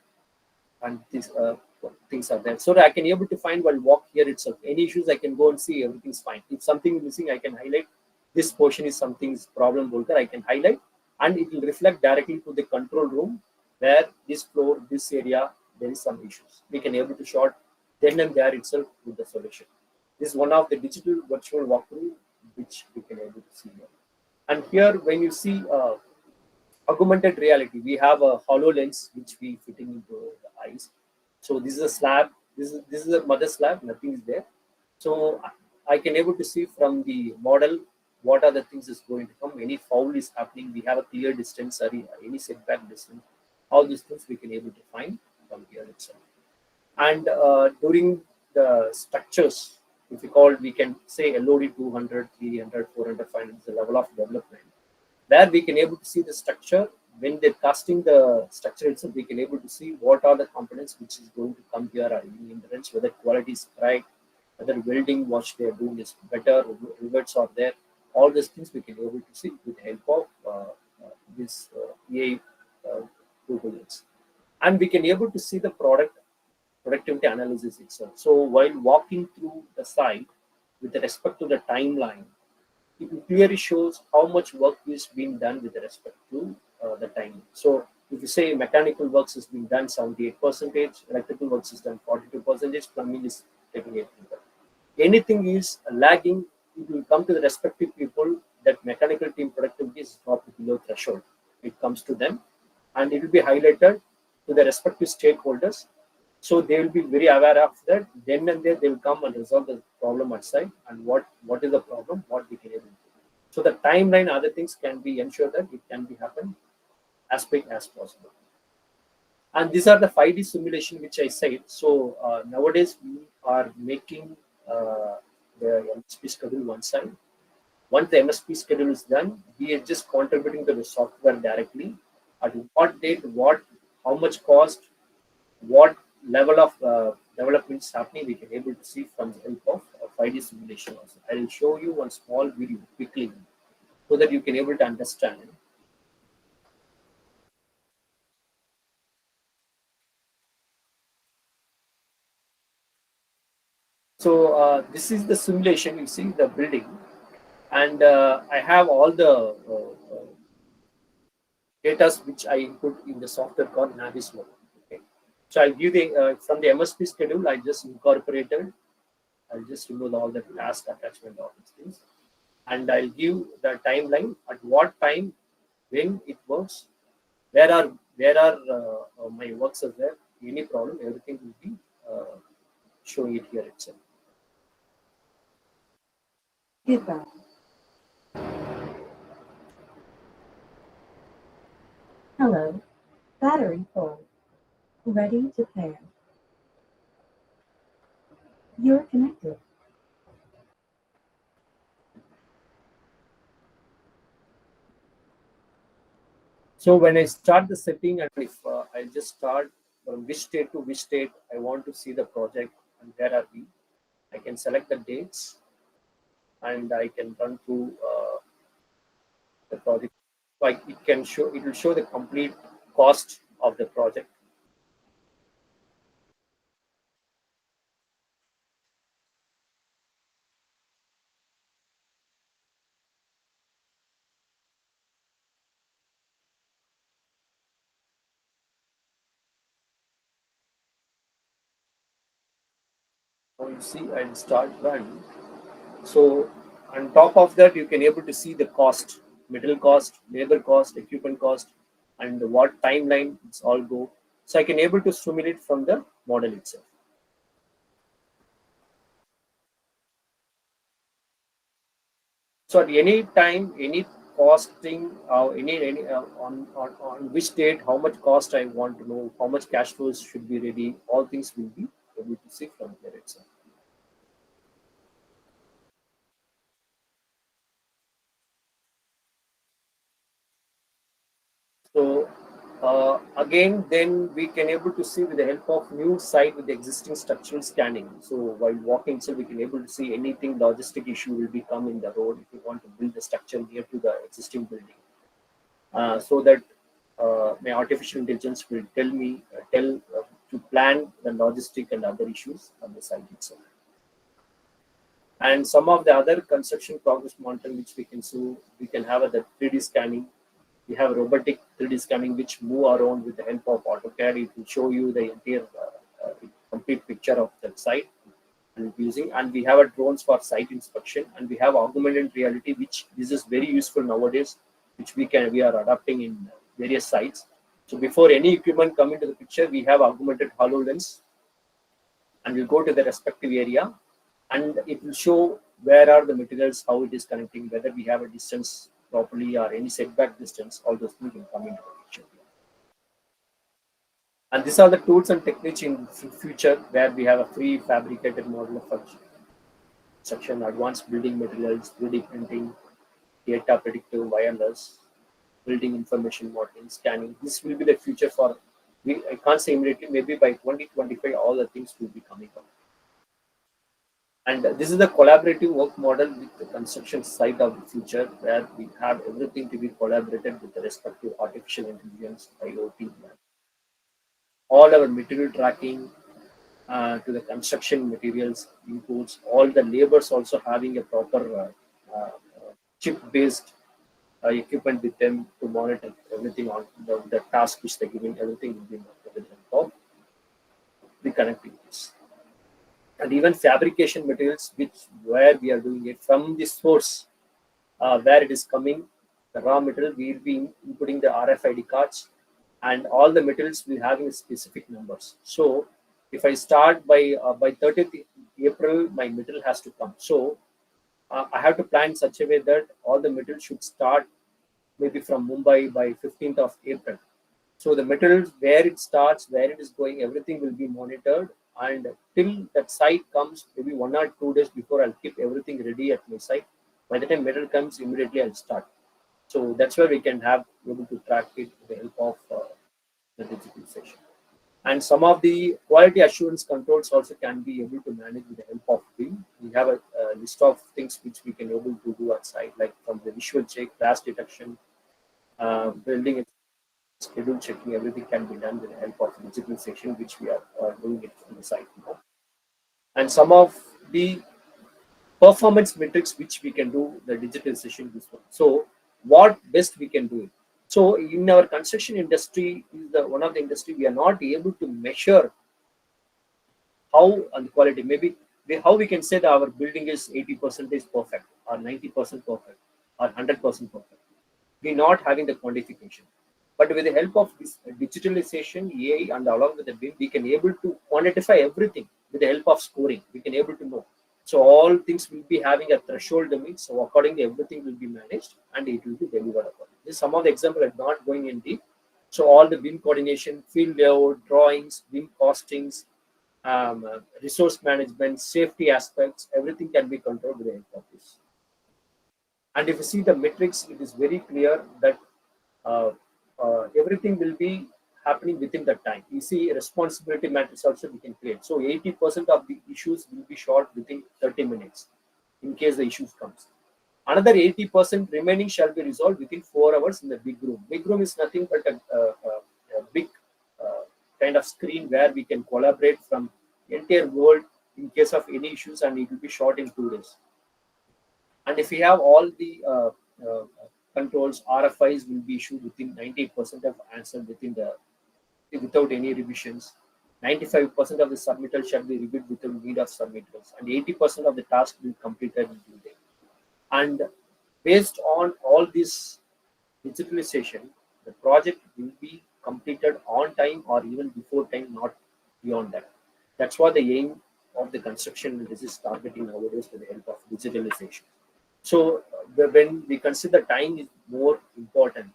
and these things are there. So that I can able to find while walk here itself. Any issues I can go and see everything's fine. If something is missing, I can highlight. This portion is something's problem, Volker. I can highlight, and it will reflect directly to the control room where this floor, this area, there is some issues. We can able to short then and there itself with the solution. This is one of the digital virtual walkthrough which we can able to see here. And here, when you see augmented reality, we have a HoloLens which we fitting into the eyes. So this is a slab. This is a mother slab. Nothing is there. So I can able to see from the model what are the things is going to come. Any foul is happening. We have a clear distance or any setback distance. All these things we can able to find from here itself. And during the structures, if you call, we can say LOD 200, 300, 400, 500 is the level of development, where we can able to see the structure. When they're casting the structure itself, we can able to see what are the components which is going to come here, or any hindrance, whether quality is right, whether welding what they are doing is better, rivets are there. All these things we can able to see with the help of this AI tools. And we can able to see the productivity analysis itself. So while walking through the site with respect to the timeline, it clearly shows how much work is being done with respect to the time. So if you say mechanical works is being done 78%, electrical works is done 42%, plumbing is taking 8%. Anything is lagging, it will come to the respective people that mechanical team productivity is not below threshold. It comes to them and it will be highlighted to the respective stakeholders. So they will be very aware of that. Then and there they will come and resolve the problem outside and what is the problem, what we can able to do. So the timeline, other things can be ensured that it can be happen as quick as possible. And these are the 5D simulation which I said. So nowadays we are making the MSP schedule one side. Once the MSP schedule is done, we are just contributing to the software directly. At what date, how much cost, what level of development is happening, we can able to see from the help of 5D simulation also. I will show you one small video quickly so that you can able to understand. So this is the simulation. You see the building, and I have all the data which I input in the software called Naviswork. Okay. So I'll give the from the MSP schedule. I just incorporated. I'll just remove all the task attachment, all these things, and I'll give the timeline at what time, when it works, where are my works are there, any problem, everything will be showing it here itself. Goodbye. Hello. Battery full. Ready to pair. You're connected. So when I start the setting, and if I just start from which state to which state I want to see the project and where are we, I can select the dates and I can run through the project. Like it will show the complete cost of the project. So you see, I'll start run. So on top of that, you can able to see the cost, material cost, labor cost, equipment cost, and what timeline it's all go. So I can able to simulate from the model itself. So at any time, any costing, any on which date, how much cost I want to know, how much cash flows should be ready, all things will be able to see from here itself. So Again, then we can able to see with the help of new site with the existing structural scanning. So while walking, so we can able to see anything logistic issue will become in the road if you want to build the structure near to the existing building. So that my artificial intelligence will tell to plan the logistic and other issues on the site itself. And some of the other construction progress monitoring which we can see, we can have the 3D scanning. We have robotic 3D scanning which move around with the help of AutoCAD. It will show you the entire complete picture of the site and using. And we have a drones for site inspection, and we have augmented reality, which this is very useful nowadays, which we are adapting in various sites. So before any equipment come into the picture, we have augmented HoloLens, and we'll go to the respective area, and it will show where are the materials, how it is connecting, whether we have a distance properly or any setback distance. All those things will come into the picture. And these are the tools and techniques in future where we have a free fabricated model of construction, advanced building materials, 3D printing, data predictive, wireless, building information modeling, scanning. This will be the future for, I can't say immediately, maybe by 2025, all the things will be coming up. And this is the collaborative work model with the construction side of the future, where we have everything to be collaborated with the respective artificial intelligence, IoT, all our material tracking to the construction materials inputs, all the labors also having a proper chip-based equipment with them to monitor everything on the task which they're giving, everything will be monitored with the help of the connectivities. And even fabrication materials, where we are doing it from the source, where it is coming, the raw material, we will be inputting the RFID cards, and all the materials will having specific numbers. So if I start by 30th April, my material has to come. So I have to plan in such a way that all the material should start maybe from Mumbai by 15th of April. So the materials, where it starts, where it is going, everything will be monitored. And till that site comes, maybe 1 or 2 days before, I'll keep everything ready at my site. By the time material comes, immediately I'll start. So that's where we can have able to track it with the help of the digitalization. And some of the quality assurance controls also can be able to manage with the help of BIM. We have a list of things which we can able to do at site, like from the visual check, crash detection, building schedule checking, everything can be done with the help of digitalization, which we are doing it on the site now. And some of the performance metrics which we can do the digitalization this one. So what best we can do it. So in our construction industry is one of the industry we are not able to measure how and the quality. Maybe how we can say that our building is 80% perfect or 90% perfect or 100% perfect. We're not having the quantification. But with the help of this digitalization, AI, and along with the BIM, we can able to quantify everything with the help of scoring. We can able to know. So all things will be having a threshold limit. So accordingly, everything will be managed and it will be delivered accordingly. This is some of the examples are not going in deep. So all the BIM coordination, field layout, drawings, BIM costings, resource management, safety aspects, everything can be controlled with the help of this. And if you see the metrics, it is very clear that everything will be happening within that time. You see responsibility matrix also we can create. So 80% of the issues will be solved within 30 minutes in case the issues comes. Another 80% remaining shall be resolved within 4 hours in the big room. Big room is nothing but a big kind of screen where we can collaborate from entire world in case of any issues, and it will be shot in 2 days. And if we have all the controls, RFIs will be issued within 90% of answer without any revisions. 95% of the submittal shall be reviewed without need of submittals, and 80% of the task will be completed in due day. And based on all this digitalization, the project will be completed on time or even before time, not beyond that. That's what the aim of the construction is targeting nowadays with the help of digitalization. So when we consider time is more important,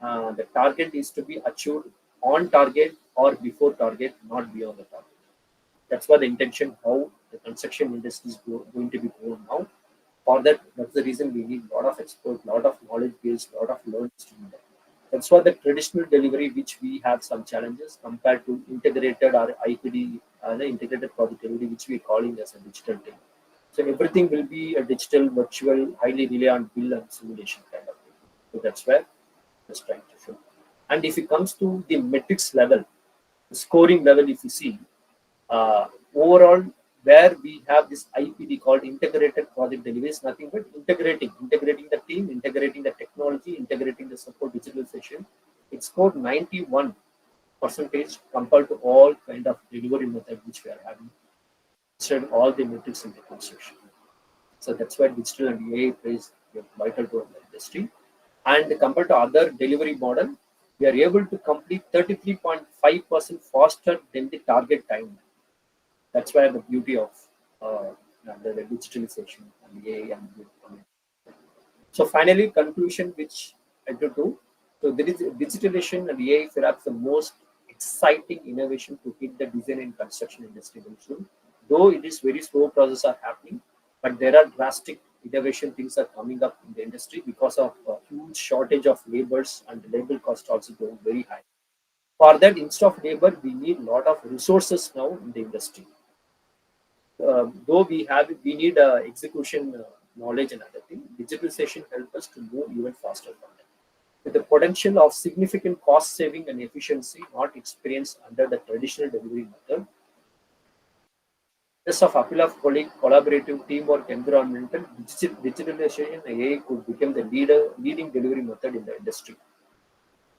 the target is to be achieved on target or before target, not beyond the target. That's what the intention, how the construction industry is going to be grown now. For that, that's the reason we need a lot of experts, a lot of knowledge base, a lot of learners to do that. That's why the traditional delivery, which we have some challenges compared to integrated or IPD, the integrated project delivery, which we are calling as a digital team. So everything will be a digital, virtual, highly rely on bill and simulation kind of thing. So that's where it's trying to show. And if it comes to the metrics level, the scoring level, if you see, overall, where we have this IPD called integrated project delivery is nothing but integrating the team, integrating the technology, integrating the support digitalization. It scored 91% compared to all kind of delivery method which we are having, instead all the metrics in the construction. So that's why digital and AI plays a vital role in the industry. And compared to other delivery model, we are able to complete 33.5% faster than the target time. That's why the beauty of the digitalization and AI and so finally, conclusion which I do do. So there is digitalization and AI perhaps the most exciting innovation to hit the design and construction industry soon. Though it is very slow process are happening, but there are drastic innovation things are coming up in the industry because of a huge shortage of laborers and the labor cost also going very high. For that, instead of labor, we need a lot of resources now in the industry. Though we need execution knowledge and other thing, digitalization help us to move even faster from that. With the potential of significant cost saving and efficiency not experienced under the traditional delivery method, just of appeal of collaborative teamwork environmental, digitalization and AI could become the leading delivery method in the industry.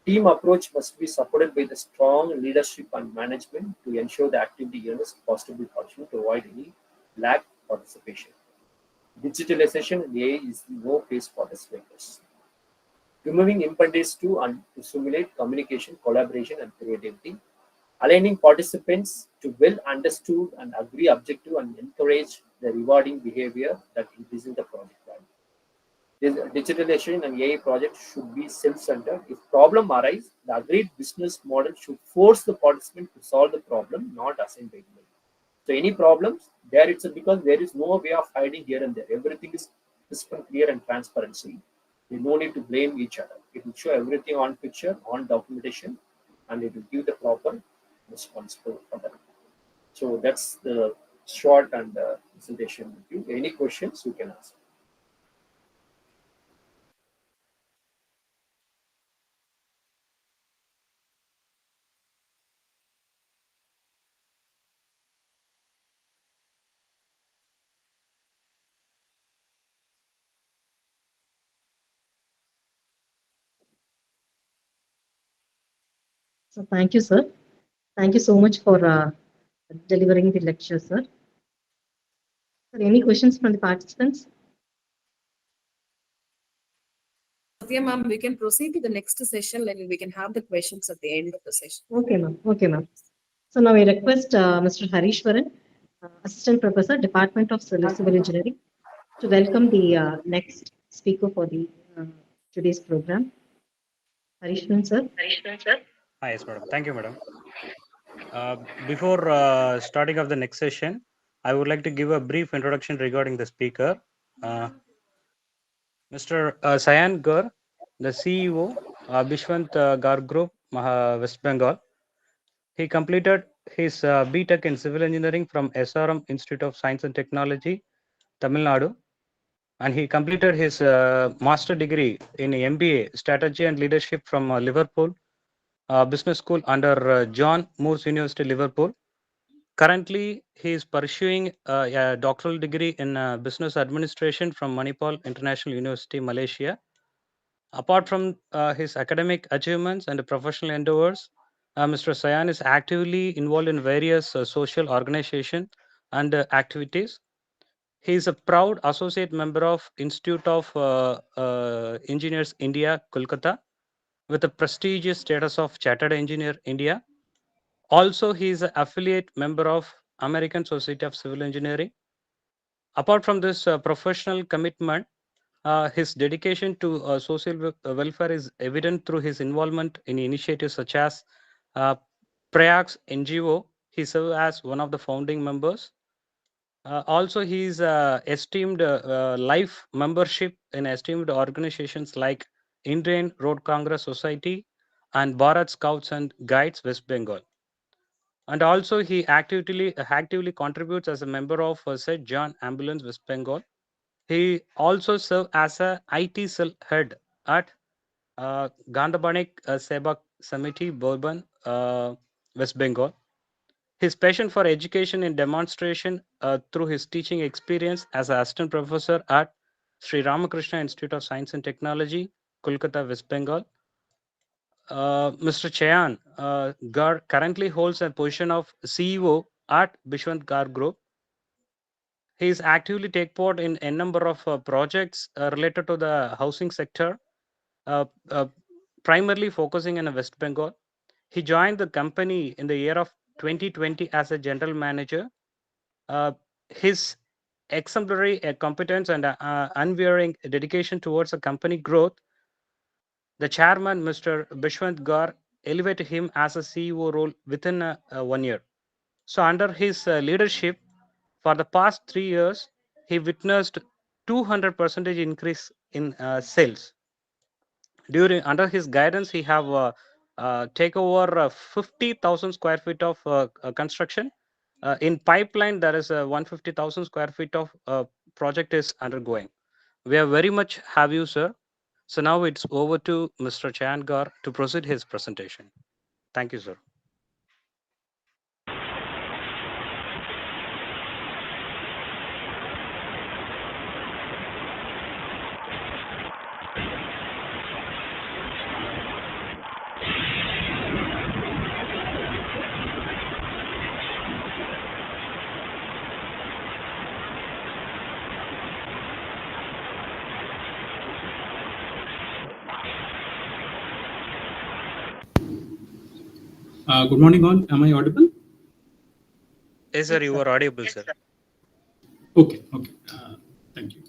Team approach must be supported by the strong leadership and management to ensure the activity earns possible function to avoid any lack participation. Digitalization and AI is no place for the speakers. Removing impediments to simulate communication, collaboration, and creativity. Aligning participants to well understood and agree objective and encourage the rewarding behavior that increases the project value. This digitalization and AI project should be self-centered. If problem arise, the agreed business model should force the participant to solve the problem, not assign by them. So any problems, there it's because there is no way of hiding here and there. Everything is crystal clear and transparency. You no need to blame each other. It will show everything on picture, on documentation, and it will give the proper responsible for that. So that's the short and presentation with you. Any questions you can ask. So thank you, sir. Thank you so much for delivering the lecture, sir. Sir, any questions from the participants? Satya ma'am, we can proceed to the next session and we can have the questions at the end of the session. Okay, ma'am. Okay, ma'am. So now I request Mr. Harishwaran, Assistant Professor, Department of Civil Engineering, to welcome the next speaker for the today's program. Harishwaran, sir. Hi, yes, madam. Thank you, madam. Before starting of the next session, I would like to give a brief introduction regarding the speaker. Mr. Sayan Gar, the CEO, Bishwant Gar Group, West Bengal. He completed his BTech in Civil Engineering from SRM Institute of Science and Technology, Tamil Nadu. And he completed his master degree in MBA, Strategy and Leadership from Liverpool Business School under John Moores University, Liverpool. Currently, he is pursuing a doctoral degree in business administration from Manipal International University, Malaysia. Apart from his academic achievements and professional endeavors, Mr. Sayan is actively involved in various social organizations and activities. He is a proud associate member of Institute of Engineers India, Kolkata, with a prestigious status of Chartered Engineer India. Also, he is an affiliate member of American Society of Civil Engineering. Apart from this professional commitment, his dedication to social welfare is evident through his involvement in initiatives such as Prayags NGO. He served as one of the founding members. Also, he is esteemed life membership in esteemed organizations like Indian Road Congress Society, and Bharat Scouts and Guides, West Bengal. And also, he actively contributes as a member of St. John Ambulance, West Bengal. He also served as a IT cell head at Gandhabanik Sebak Samiti, Bourbon, West Bengal. His passion for education in demonstration through his teaching experience as an assistant professor at Sri Ramakrishna Institute of Science and Technology, Kolkata, West Bengal. Mr. Chayan Gar currently holds a position of CEO at Bishwant Gar Group. He is actively take part in a number of projects related to the housing sector, uh, uh, primarily focusing in West Bengal. He joined the company in the year of 2020 as a general manager. His exemplary competence and unwearying dedication towards the company growth, the chairman, Mr. Bishwant Gar, elevated him as a CEO role within 1 year. So, under his leadership, for the past 3 years, he witnessed 200% increase in sales. Under his guidance, he have take over 50,000 square feet of construction. In pipeline, there is 150,000 square feet of project is undergoing. We are very much have you, sir. So now it's over to Mr. Changar to proceed his presentation. Thank you, sir. Good morning, all. Am I audible? Yes, sir, you are audible, sir. Okay. Thank you.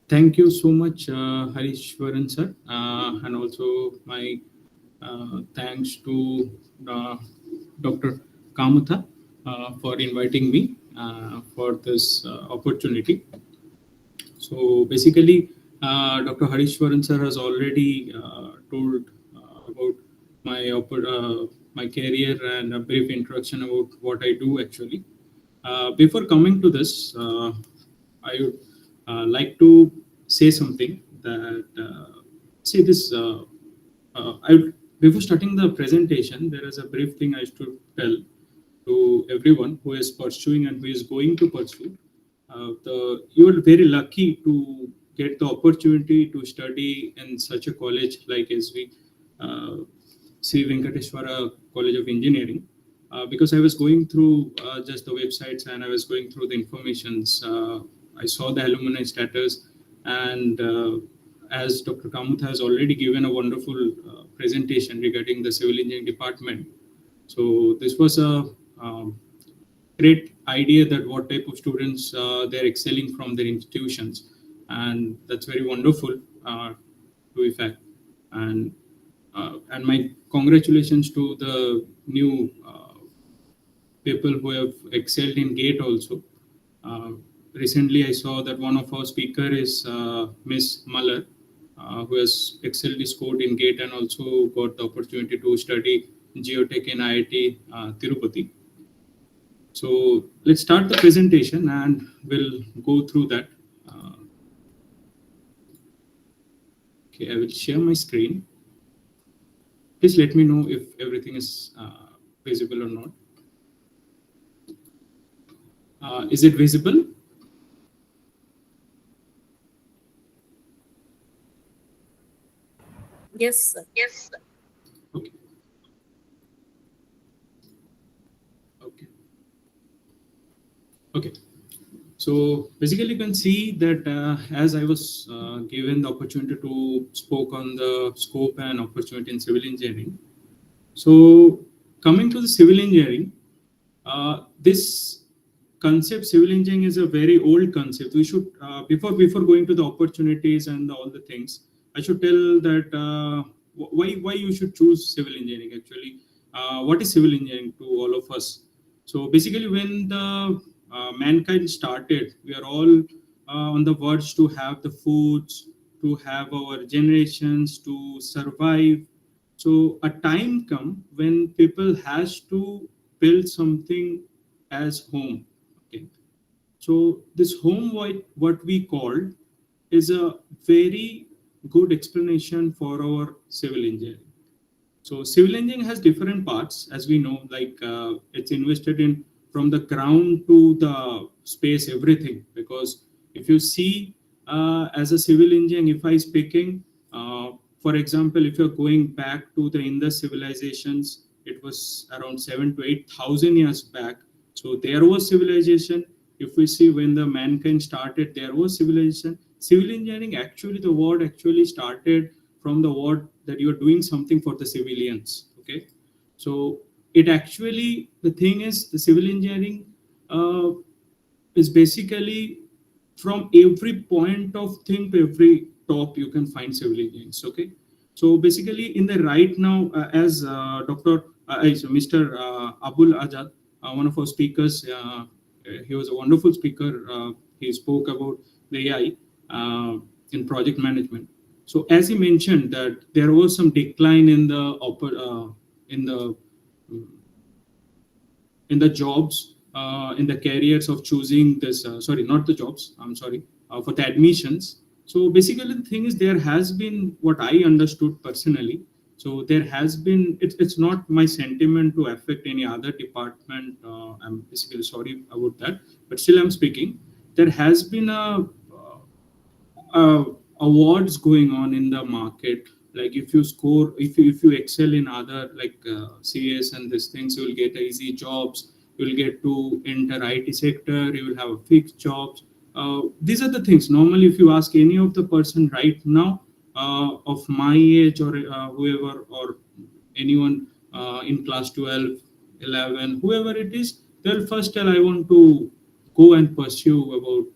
Thank you so much, Harishwaran sir, and also my thanks to Dr. Kamutha for inviting me for this opportunity. So basically, Dr. Harishwaran sir has already told about my career and a brief introduction about what I do actually. Before coming to this, I would like to say something that see this. Before starting the presentation, there is a brief thing I should tell to everyone who is pursuing and who is going to pursue. You are very lucky to get the opportunity to study in such a college like SV, Sri Venkateswara College of Engineering, because I was going through just the websites and I was going through the informations. I saw the alumni status, and as Dr. Kamuth has already given a wonderful presentation regarding the civil engineering department. So this was a great idea that what type of students they're excelling from their institutions, and that's very wonderful to effect. And my congratulations to the new people who have excelled in GATE also. Recently, I saw that one of our speaker is Miss Muller, who has excelled scored in GATE and also got the opportunity to study geotech in IIT Tirupati. So let's start the presentation and we'll go through that. Okay, I will share my screen. Please let me know if everything is visible or not. Is it visible? Yes, sir. Yes. Okay. Okay. So basically, you can see that as I was given the opportunity to spoke on the scope and opportunity in civil engineering. So coming to the civil engineering, this concept civil engineering is a very old concept. We should before going to the opportunities and all the things, I should tell that why you should choose civil engineering actually. What is civil engineering to all of us? So basically, when the mankind started, we are all on the verge to have the foods, to have our generations to survive. So a time come when people has to build something as home. Okay. So this home, what we called, is a very good explanation for our civil engineering. So civil engineering has different parts, as we know, like it's invested in from the ground to the space, everything. Because if you see, as a civil engineer, if I speaking, for example, if you're going back to the Indus civilizations, it was around 7 to 8,000 years back. So there was civilization. If we see when the mankind started, there was civilization. Civil engineering, actually, the word actually started from the word that you are doing something for the civilians. Okay, so it actually, the thing is, the civil engineering is basically from every point of thing to every top you can find civil engineers. Okay, so basically in the right now, as Mr. Abul Ajad, one of our speakers, he was a wonderful speaker. He spoke about the AI in project management. So as he mentioned that there was some decline in the in the jobs, in the careers of choosing this. Sorry, not the jobs. I'm sorry, for the admissions. So basically, the thing is, there has been what I understood personally. So there has been. It's not my sentiment to affect any other department. I'm basically sorry about that, but still I'm speaking. There has been a awards going on in the market. Like if you score, if you excel in other like CS and these things, you will get easy jobs. You will get to enter IT sector. You will have a fixed jobs. These are the things. Normally, if you ask any of the person right now of my age or whoever or anyone in class 12, 11, whoever it is, they'll first tell, I want to go and pursue about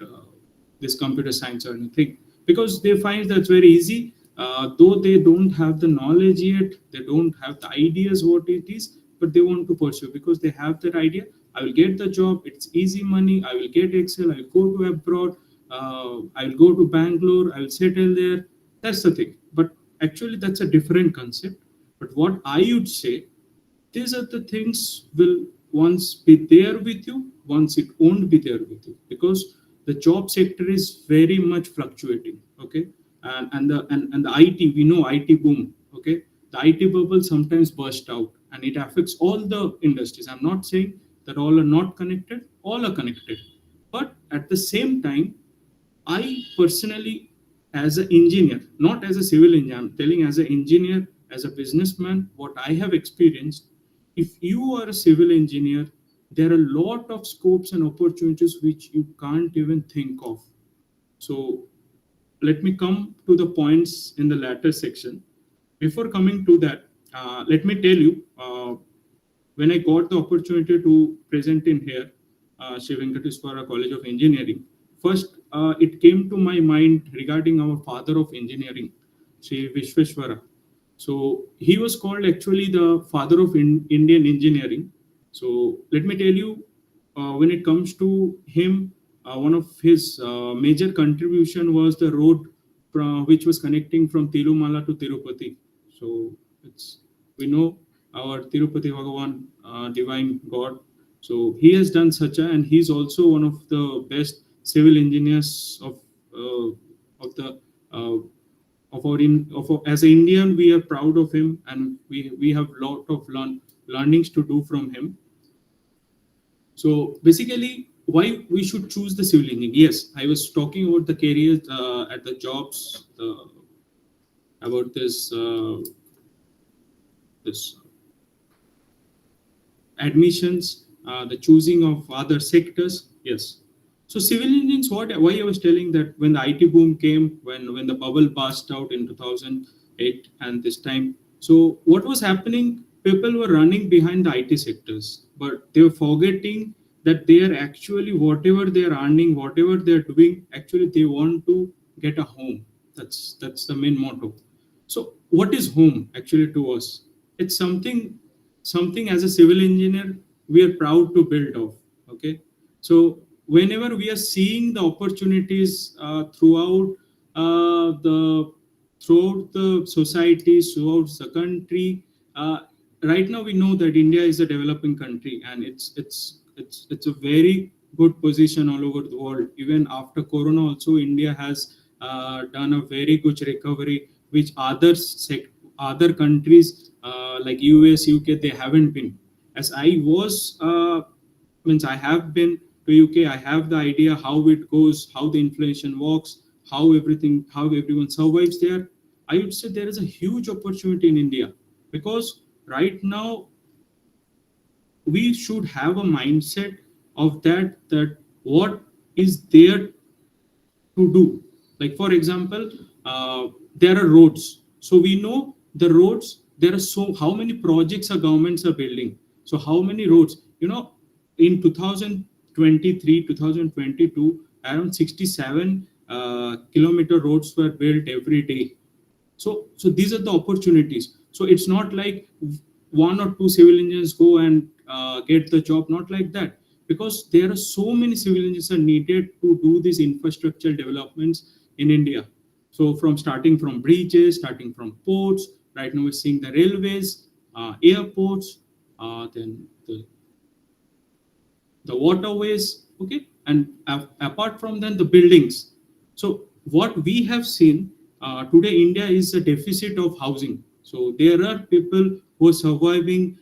this computer science or anything, because they find that's very easy. Though they don't have the knowledge yet, they don't have the ideas what it is, but they want to pursue because they have that idea. I will get the job, it's easy money, I will get Excel, I will go to abroad, I will go to Bangalore, I will settle there. That's the thing. But actually, that's a different concept. But what I would say, these are the things will once be there with you, once it won't be there with you, because the job sector is very much fluctuating. Okay, and the IT, we know IT boom. Okay, the IT bubble sometimes burst out and it affects all the industries. I'm not saying that all are not connected, all are connected, but at the same time, I personally, as an engineer, not as a civil engineer, I'm telling as an engineer, as a businessman, what I have experienced, if you are a civil engineer, there are a lot of scopes and opportunities which you can't even think of. So let me come to the points in the latter section. Before coming to that, let me tell you, when I got the opportunity to present in here, Sri Venkateswara College of Engineering, first it came to my mind regarding our father of engineering, Sri Vishweshwara. So he was called actually the father of Indian engineering. So let me tell you, when it comes to him, one of his major contribution was the road which was connecting from Tirumala to Tirupati. So we know our Tirupati Bhagavan, divine God. So he has done such a, and he's also one of the best civil engineers of the as an Indian. We are proud of him, and we have lot of learnings to do from him. So basically, why we should choose the civil engineering? Yes, I was talking about the careers at the jobs, about this admissions, the choosing of other sectors. Yes. So civil engineering, why I was telling that when the IT boom came, when the bubble burst out in 2008 and this time. So what was happening? People were running behind the IT sectors, but they were forgetting that they are actually, whatever they are earning, whatever they are doing, actually they want to get a home. That's the main motto. So what is home actually to us? It's something as a civil engineer we are proud to build off. Okay, so whenever we are seeing the opportunities throughout throughout the society, throughout the country. Right now, we know that India is a developing country, and it's a very good position all over the world. Even after Corona, also India has done a very good recovery, which other countries like US, UK, they haven't been. As I was means I have been to UK, I have the idea how it goes, how the inflation works, how everyone survives there. I would say there is a huge opportunity in India, because right now we should have a mindset of that what is there to do. Like for example, there are roads. So we know the roads. There are so how many projects our governments are building. So how many roads? In 2023, 2022, around 67 kilometer roads were built every day. So these are the opportunities. So it's not like one or two civil engineers go and get the job, not like that, because there are so many civil engineers are needed to do these infrastructure developments in India. So starting from bridges, starting from ports, right now we're seeing the railways, airports, then the waterways, okay, and apart from that, the buildings. So what we have seen today, India is a deficit of housing. So there are people who are surviving,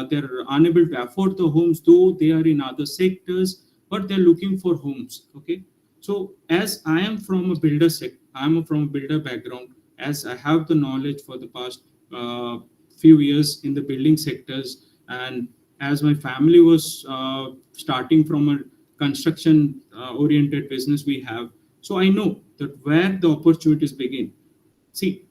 they're unable to afford the homes, though they are in other sectors, but they're looking for homes, okay. So as I am from a from a builder background, as I have the knowledge for the past few years in the building sectors, and as my family was starting from a construction oriented business we have, so I know that where the opportunities begin. See,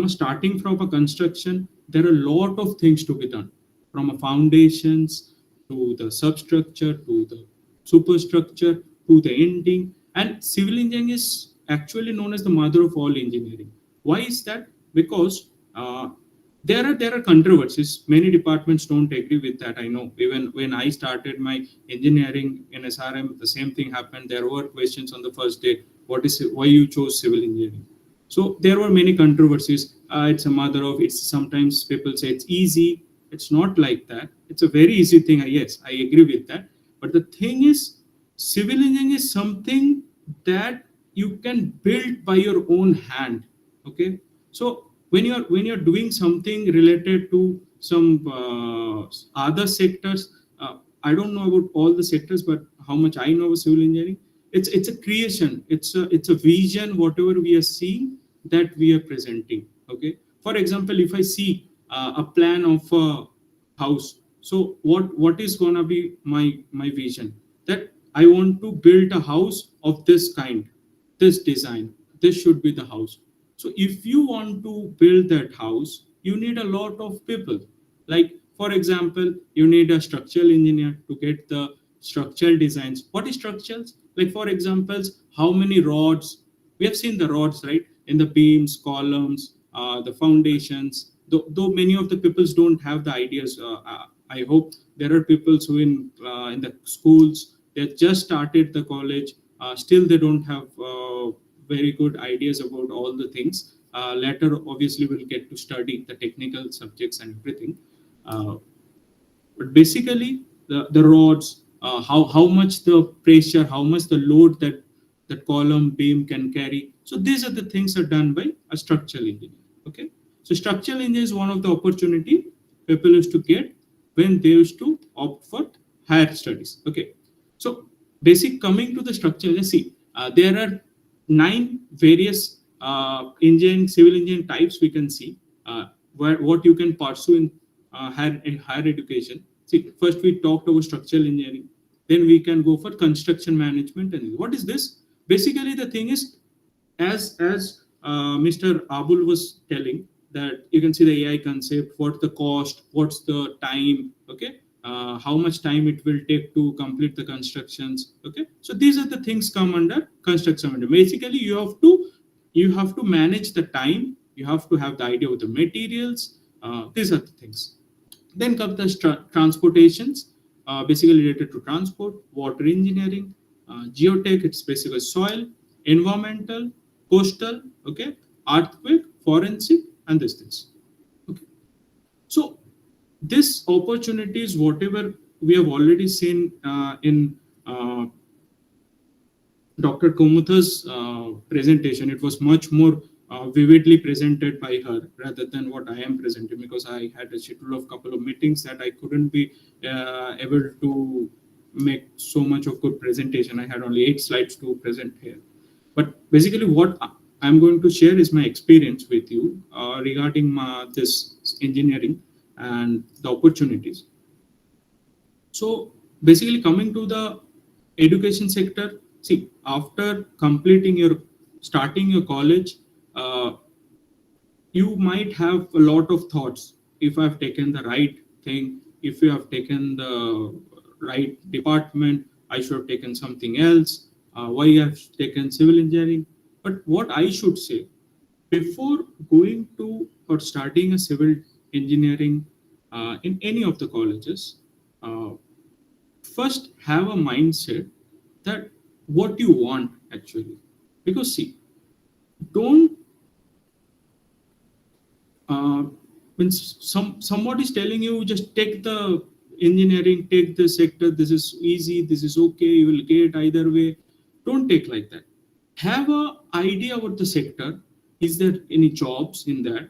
starting from a construction, there are a lot of things to be done, from a foundations to the substructure to the superstructure to the ending. And civil engineering is actually known as the mother of all engineering. Why is that? Because there are controversies. Many departments don't agree with that. I know. Even when I started my engineering in SRM, the same thing happened. There were questions on the first day. Why you chose civil engineering? So there were many controversies. It's a mother of. It's sometimes people say it's easy. It's not like that. It's a very easy thing. Yes, I agree with that. But the thing is, civil engineering is something that you can build by your own hand. Okay. So when you're doing something related to some other sectors, I don't know about all the sectors, but how much I know of civil engineering, it's a creation, it's a vision, whatever we are seeing, that we are presenting. Okay. For example, if I see a plan of a house, so what is gonna be my vision? That I want to build a house of this kind, this design, this should be the house. So if you want to build that house, you need a lot of people. Like, for example, you need a structural engineer to get the structural designs. What is structures? Like, for examples, how many rods? We have seen the rods, right? In the beams, columns, the foundations. Though many of the peoples don't have the ideas. I hope there are people who in the schools, they just started the college. Still, they don't have very good ideas about all the things. Later, obviously, we'll get to study the technical subjects and everything. But basically, the rods, how much the pressure, how much the load that column beam can carry. So these are the things are done by a structural engineer. Okay. So structural engineer is one of the opportunity people used to get when they used to opt for higher studies. Okay. So coming to the structure, see, there are 9 various civil engineering types we can see, what you can pursue in higher education. See, first we talked about structural engineering, then we can go for construction management. And what is this? Basically, the thing is, as Mr. Abul was telling, that you can see the AI concept, what's the cost, what's the time, okay, how much time it will take to complete the constructions. Okay, so these are the things come under construction. Basically, you have to manage the time, you have to have the idea of the materials. These are the things. Then come the transportations, basically related to transport, water engineering, geotech, it's basically soil, environmental, coastal, okay, earthquake, forensic, and these things. Okay. So this opportunities, whatever we have already seen in Dr. Kumuta's presentation, it was much more vividly presented by her rather than what I am presenting, because I had a schedule of couple of meetings that I couldn't be able to make so much of good presentation. I had only 8 slides to present here. But basically what I'm going to share is my experience with you regarding this engineering and the opportunities. So basically coming to the education sector, see, after starting your college, you might have a lot of thoughts. If I've taken the right thing, if you have taken the right department, I should have taken something else. Why I've taken civil engineering? But what I should say, before going to or starting a civil engineering in any of the colleges, first have a mindset that what you want actually. Because see, don't when somebody is telling you just take the engineering, take the sector, this is easy, this is okay, you will get either way. Don't take like that. Have a idea about the sector. Is there any jobs in that?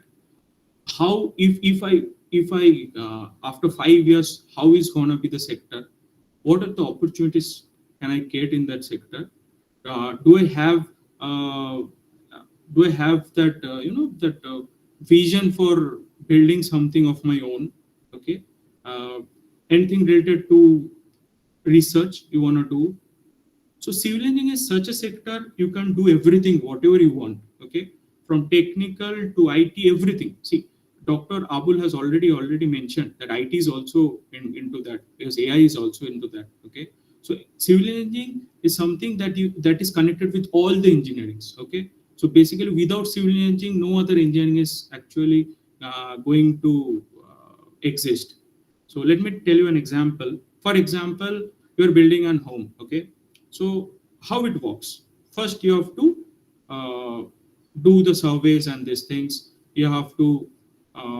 How if I after 5 years, how is gonna be the sector? What are the opportunities can I get in that sector? Do I have that that vision for building something of my own? Okay, anything related to research you want to do? So civil engineering is such a sector you can do everything, whatever you want. Okay, from technical to IT, everything. See, Dr. Abul has already mentioned that IT is also into that, because AI is also into that. Okay, so civil engineering is something that is connected with all the engineerings. Okay, so basically without civil engineering, no other engineering is actually going to exist. So let me tell you an example. For example, you are building a home. Okay, so how it works? First, you have to do the surveys and these things. You have to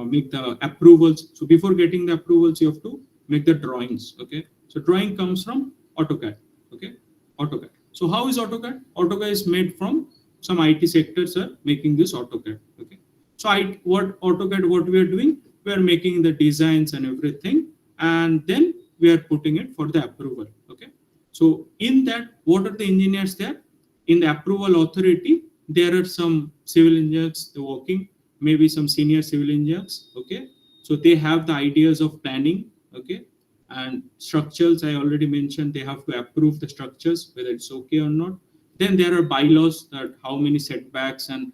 make the approvals. So before getting the approvals, you have to make the drawings. Okay, so drawing comes from AutoCAD. Okay, AutoCAD. So how is AutoCAD? AutoCAD is made from some IT sectors are making this AutoCAD. Okay, so what we are doing? We are making the designs and everything, and then we are putting it for the approval. Okay, so in that, what are the engineers there? In the approval authority, there are some civil engineers working, maybe some senior civil engineers. Okay, so they have the ideas of planning. Okay, and structures, I already mentioned, they have to approve the structures whether it's okay or not. Then there are bylaws that how many setbacks and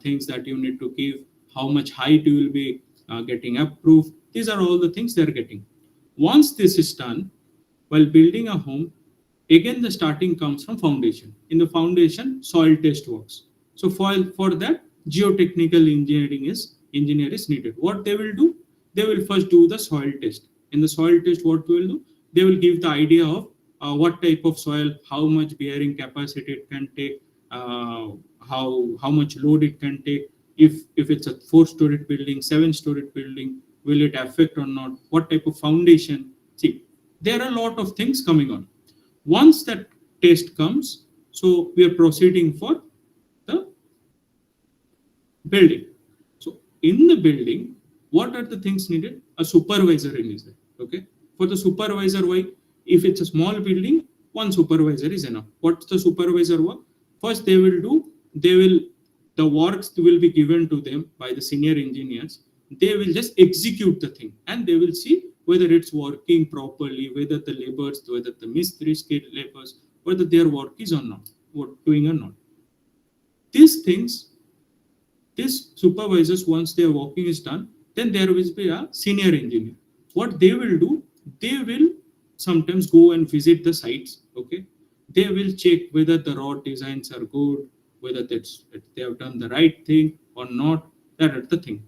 things that you need to give, how much height you will be getting approved. These are all the things they're getting. Once this is done, while building a home, again the starting comes from foundation. In the foundation, soil test works. So for that, geotechnical engineer is needed. What they will do? They will first do the soil test. In the soil test, what we will do? They will give the idea of what type of soil, how much bearing capacity it can take, how much load it can take. If it's a 4-story building, 7-story building, will it affect or not? What type of foundation? See, there are a lot of things coming on. Once that test comes, so we are proceeding for the building. So in the building, what are the things needed? A supervisor is there. Okay, for the supervisor, why? If it's a small building, one supervisor is enough. What's the supervisor work? First, the works will be given to them by the senior engineers. They will just execute the thing, and they will see whether it's working properly, whether the laborers, whether the mistri skilled laborers, whether their work is or not, doing or not. These supervisors, once their working is done, then there will be a senior engineer. What they will do? They will sometimes go and visit the sites. Okay, they will check whether the raw designs are good, whether they have done the right thing or not. That is the thing.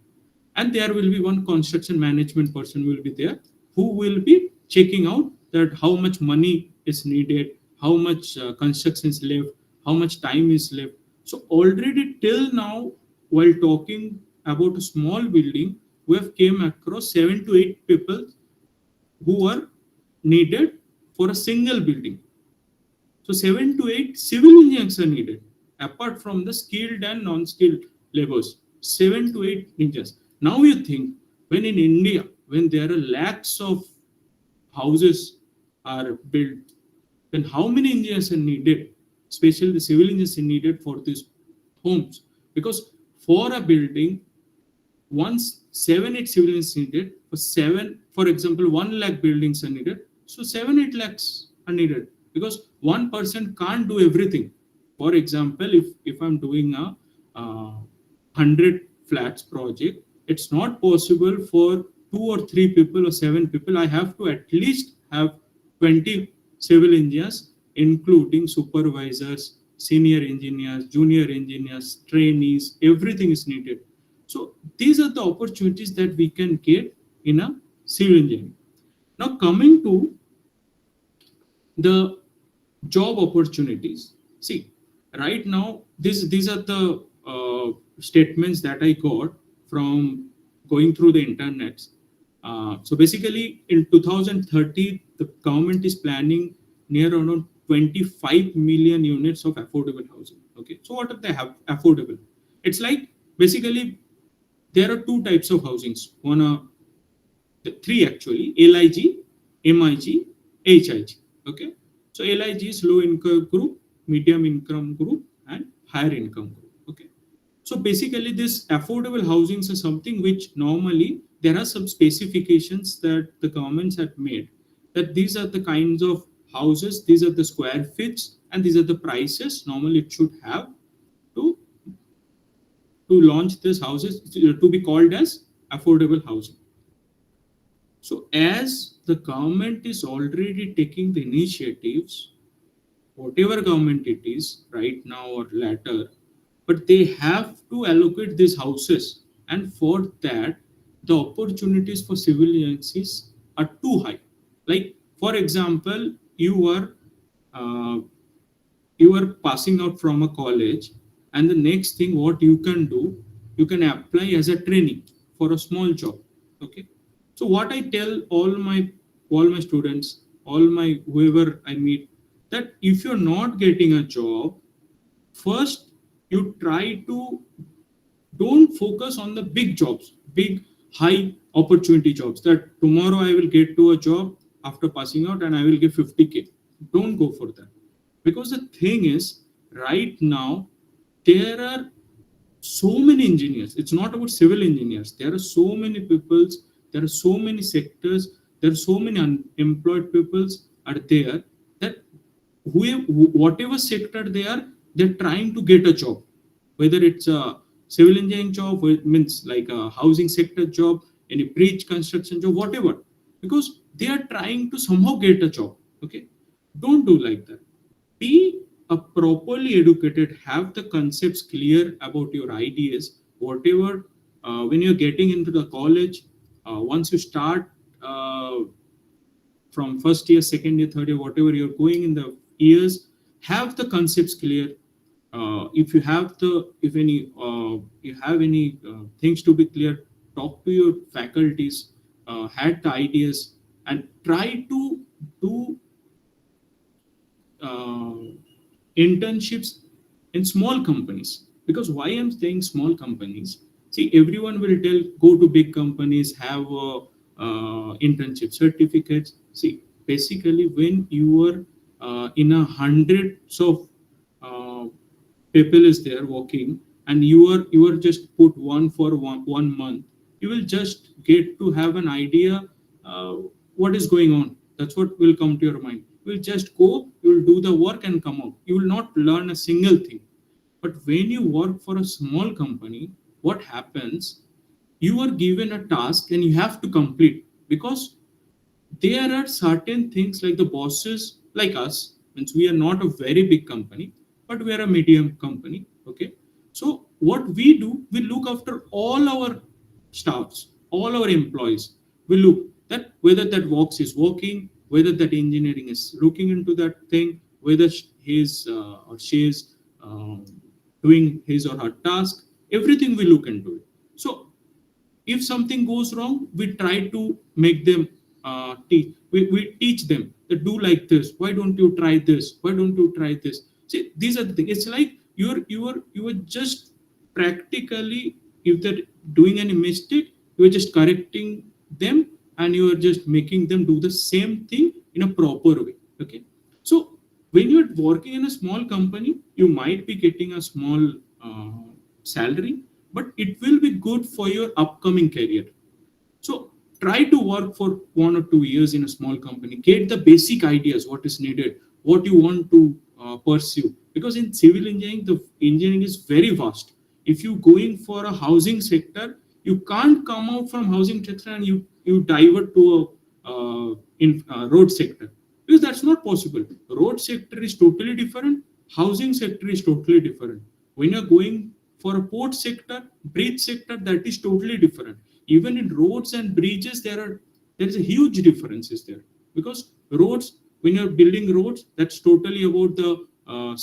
And there will be one construction management person will be there, who will be checking out that how much money is needed, how much construction is left, how much time is left, So already till now, while talking about a small building, we have came across 7 to 8 people who are needed for a single building. So 7 to 8 civil engineers are needed, apart from the skilled and non-skilled laborers. 7 to 8 engineers. Now you think, when in India, when there are lakhs of houses are built, then how many engineers are needed, especially the civil engineers are needed for these homes? Because for a building, once 7-8 civil engineers needed, for example, 1 lakh buildings are needed, so 7-8 lakhs are needed, because one person can't do everything. For example, if I'm doing a 100 flats project, it's not possible for 2 or 3 people or 7 people. I have to at least have 20 civil engineers, including supervisors, senior engineers, junior engineers, trainees. Everything is needed. So these are the opportunities that we can get in a civil engineering. Now coming to the job opportunities. See, right now, these are the statements that I got from going through the internet. So basically, in 2030, the government is planning near around 25 million units of affordable housing. Okay, so what are they have affordable? It's like basically there are 2 types of housings. Three actually: LIG, MIG, HIG. Okay, so LIG is low income group, medium income group, and higher income group. Okay, so basically this affordable housings is something which normally there are some specifications that the governments have made, that these are the kinds of houses, these are the square fits, and these are the prices normally it should have to launch these houses to be called as affordable housing. So as the government is already taking the initiatives, whatever government it is, right now or later, but they have to allocate these houses. And for that, the opportunities for civil agencies are too high. Like, for example, you are passing out from a college, and the next thing what you can do, you can apply as a trainee for a small job. Okay, so what I tell all my students, all my whoever I meet, that if you're not getting a job, first you try to don't focus on the big jobs, big high opportunity jobs, that tomorrow I will get to a job after passing out and I will get 50K. Don't go for that. Because the thing is, right now, there are so many engineers. It's not about civil engineers. There are so many people, there are so many sectors, there are so many unemployed people are there, that whatever sector they are, they're trying to get a job. Whether it's a civil engineering job, or it means like a housing sector job, any bridge construction job, whatever. Because they are trying to somehow get a job. Okay, don't do like that. Be a properly educated, have the concepts clear about your ideas, whatever. When you're getting into the college, once you start from first year, second year, third year, whatever you're going in the years, have the concepts clear. If you have any things to be clear, talk to your faculties, had the ideas, and try to do internships in small companies. Because why I'm saying small companies? See, everyone will tell go to big companies, have internship certificates. See, basically, when you are in a hundreds of people is there working, and you are just put one for one month, you will just get to have an idea what is going on. That's what will come to your mind. You will just go, you will do the work and come out. You will not learn a single thing. But when you work for a small company, what happens? You are given a task and you have to complete, because there are certain things like the bosses, like us, means we are not a very big company, but we are a medium company. Okay, so what we do, we look after all our staffs, all our employees. We look that whether that works is working, whether that engineering is looking into that thing, whether he is or she is doing his or her task, everything we look into it. So if something goes wrong, we try to make them teach. We teach them that do like this. Why don't you try this? Why don't you try this? See, these are the things. It's like you are just practically, if they're doing any mistake, you are just correcting them, and you are just making them do the same thing in a proper way. Okay. So when you're working in a small company, you might be getting a small salary, but it will be good for your upcoming career. So try to work for 1 or 2 years in a small company, get the basic ideas, what is needed, what you want to pursue. Because in civil engineering, the engineering is very vast. If you going for a housing sector, you can't come out from housing sector and you divert to a road sector, because that's not possible. Road sector is totally different. Housing sector is totally different. When you're going for a port sector, bridge sector, that is totally different. Even in roads and bridges, there is a huge differences there, because roads, when you're building roads, that's totally about the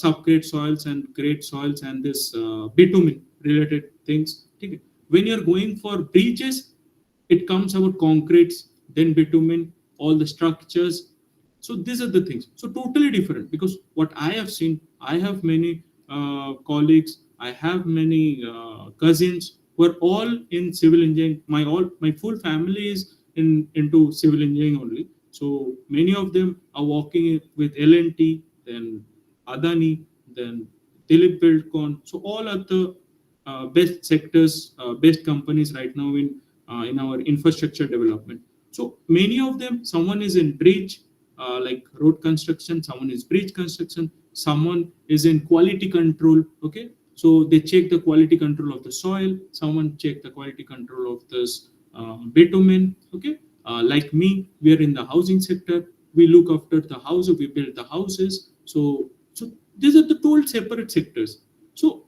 subgrade soils and grade soils and this bitumen related things. Okay. When you're going for bridges, it comes about concretes, then bitumen, all the structures. So these are the things. So totally different, because what I have seen, I have many colleagues, I have many cousins who are all in civil engineering. My full family is into civil engineering only. So many of them are working with L&T, then Adani, then Dilip Buildcon. So all are the best sectors, best companies right now in our infrastructure development. So many of them, someone is in bridge, like road construction, someone is bridge construction, someone is in quality control. Okay, so they check the quality control of the soil, someone check the quality control of this bitumen. Okay, like me, we are in the housing sector, we look after the house, we build the houses. So these are the total separate sectors. So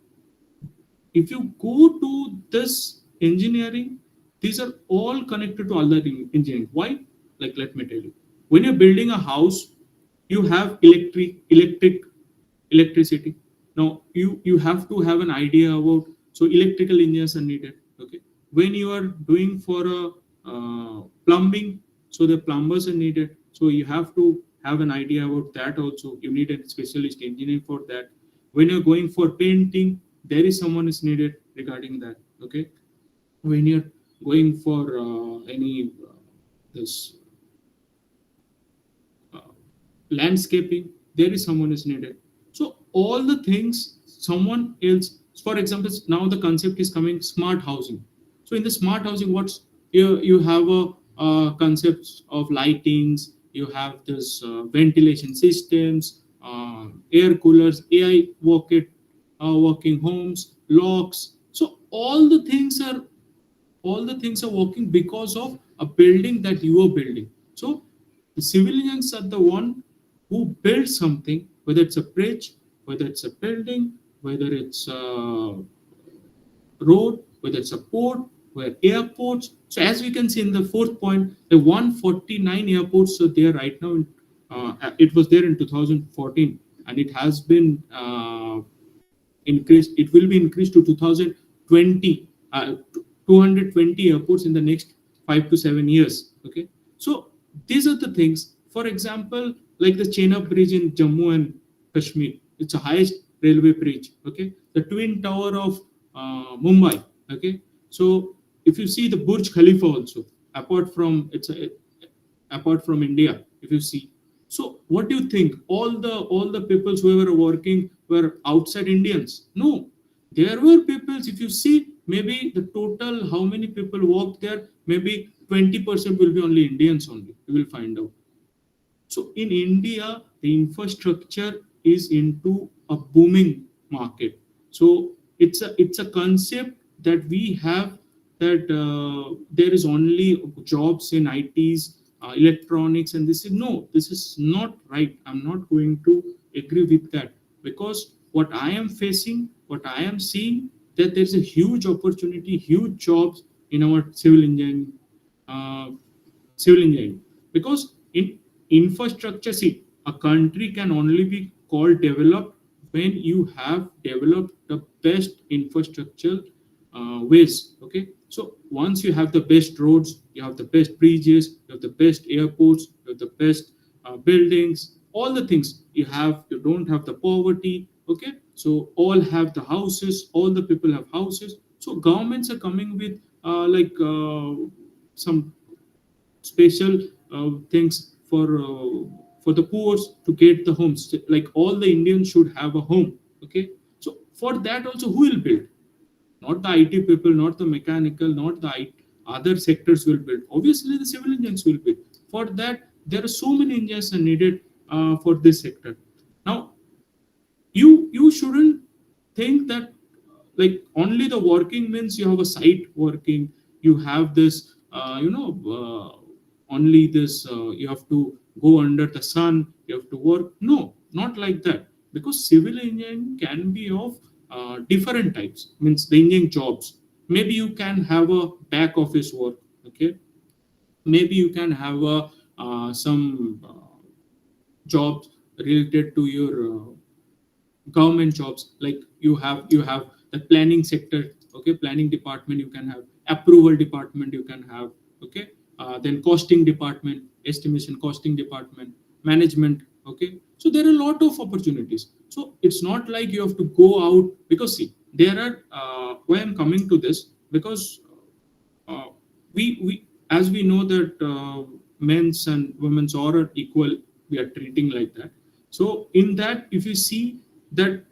if you go to this engineering, these are all connected to other engineering. Why? Like, let me tell you, when you're building a house, you have electricity. Now you have to have an idea about, so electrical engineers are needed. Okay, when you are doing for a plumbing, so the plumbers are needed. So you have to have an idea about that also. You need a specialist engineer for that. When you're going for painting, there is someone is needed regarding that. Okay, when you're going for any this landscaping, there is someone is needed. So all the things, someone else. For example, now the concept is coming smart housing. So in the smart housing, what's you have a concepts of lightings, you have this ventilation systems, air coolers, AI working homes, locks. So all the things are working because of a building that you are building. So the civil engineers are the one who build something, whether it's a bridge, whether it's a building, whether it's a road, whether it's a port, where airports. So as we can see in the fourth point, the 149 airports are there right now. It was there in 2014, and it has been increased. It will be increased to 2020, 220 airports in the next 5 to 7 years. Okay, so these are the things. For example, like the Chenab Bridge in Jammu and Kashmir, it's the highest railway bridge. Okay, the Twin Tower of Mumbai. Okay, so if you see the Burj Khalifa also, apart from India, if you see. So what do you think? All the peoples who were working were outside Indians? No, there were peoples. If you see, maybe the total how many people worked there, maybe 20% will be only Indians only. You will find out. So in India, the infrastructure is into a booming market. So it's a concept that we have, that there is only jobs in ITs, electronics, and this is not right. I'm not going to agree with that, because what I am facing, what I am seeing, that there's a huge opportunity, huge jobs in our uh, civil engineering, because in infrastructure, see, a country can only be called developed when you have developed the best infrastructure ways. Okay, so once you have the best roads, you have the best bridges, you have the best airports, you have the best buildings, all the things you have. You don't have the poverty. Okay, so all have the houses, all the people have houses. So governments are coming with some special things for the poor to get the homes. Like all the Indians should have a home. Okay, so for that also, who will build? Not the IT people, not the mechanical, not the other sectors will build. Obviously, the civil engineers will build. For that, there are so many engineers are needed for this sector. Now, you shouldn't think that like only the working means you have a site working, you have this only this you have to go under the sun, you have to work. No, not like that, because civil engineering can be of different types. Means the engineering jobs, maybe you can have a back office work. Okay, maybe you can have a some jobs related to your government jobs. Like you have the planning sector. Okay, planning department you can have, approval department you can have. Okay, then costing department, estimation costing department, management. Okay, so there are a lot of opportunities. So it's not like you have to go out, because see, there are why I'm coming to this, because we as we know that men's and women's are equal, we are treating like that. So in that, if you see that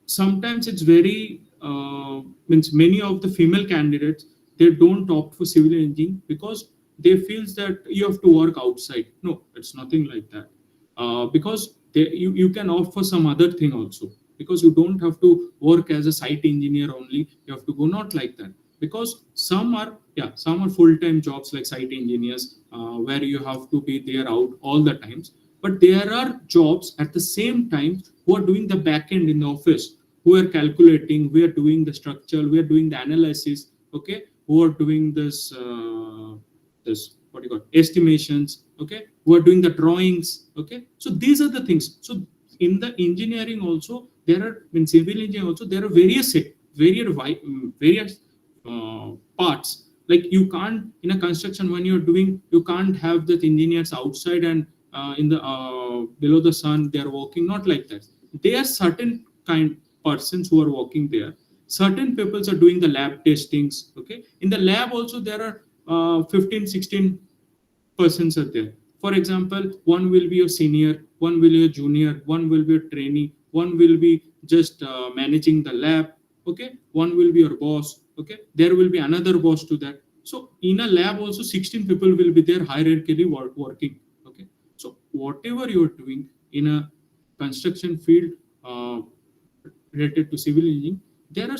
sometimes it's very means many of the female candidates, they don't opt for civil engineering because they feels that you have to work outside. No, it's nothing like that. Because you can opt for some other thing also, because you don't have to work as a site engineer only. You have to go, not like that, because some are full-time jobs like site engineers, where you have to be there out all the times. But there are jobs at the same time who are doing the back end in the office, who are calculating, we are doing the structure, we are doing the analysis. Okay, who are doing this what you call estimations. Okay, who are doing the drawings. Okay, so these are the things. So in the engineering also, there are, in civil engineering also, there are various parts. Like you can't, in a construction, when you're doing, you can't have the engineers outside and in the below the sun they are working. Not like that. There are certain kind persons who are working there. Certain people are doing the lab testings. Okay, in the lab also there are 15-16 persons are there. For example, one will be a senior, one will be a junior, one will be a trainee, one will be just managing the lab. Okay, one will be your boss. Okay, there will be another boss to that. So in a lab also 16 people will be there hierarchically working. Okay, so whatever you are doing in a construction field related to civil engineering, there are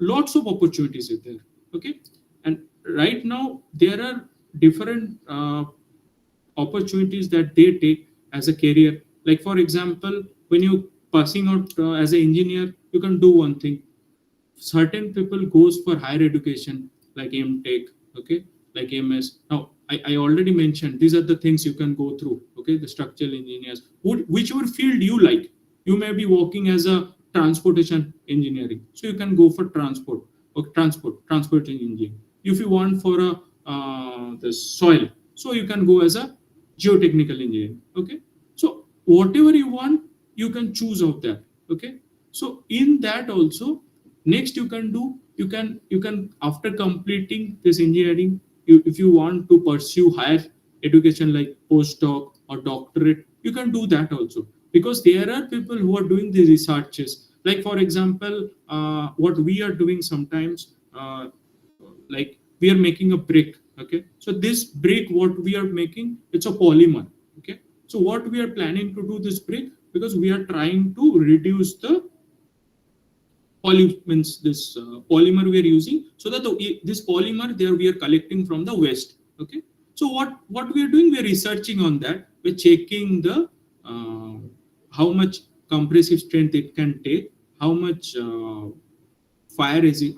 lots of opportunities there. Okay, and right now there are different opportunities that they take as a career. Like for example, when you passing out as an engineer, you can do one thing. Certain people goes for higher education like MTech. Okay, like MS. Now I already mentioned these are the things you can go through. Okay, the structural engineers, whichever field you like. You may be working as a transportation engineering, so you can go for transport or transport engineering. If you want for the soil, so you can go as a geotechnical engineering. Okay, so whatever you want, you can choose of that. Okay, so in that also, next you can do, you can after completing this engineering, if you want to pursue higher education like postdoc or doctorate, you can do that also, because there are people who are doing the researches. Like for example, what we are doing sometimes, like we are making a brick. Okay, so this brick, what we are making, it's a polymer. Okay, so what we are planning to do this brick, because we are trying to reduce the this polymer we are using, so that this polymer there we are collecting from the waste. Okay, so what we are doing, we are researching on that. We're checking the how much compressive strength it can take, how much fire is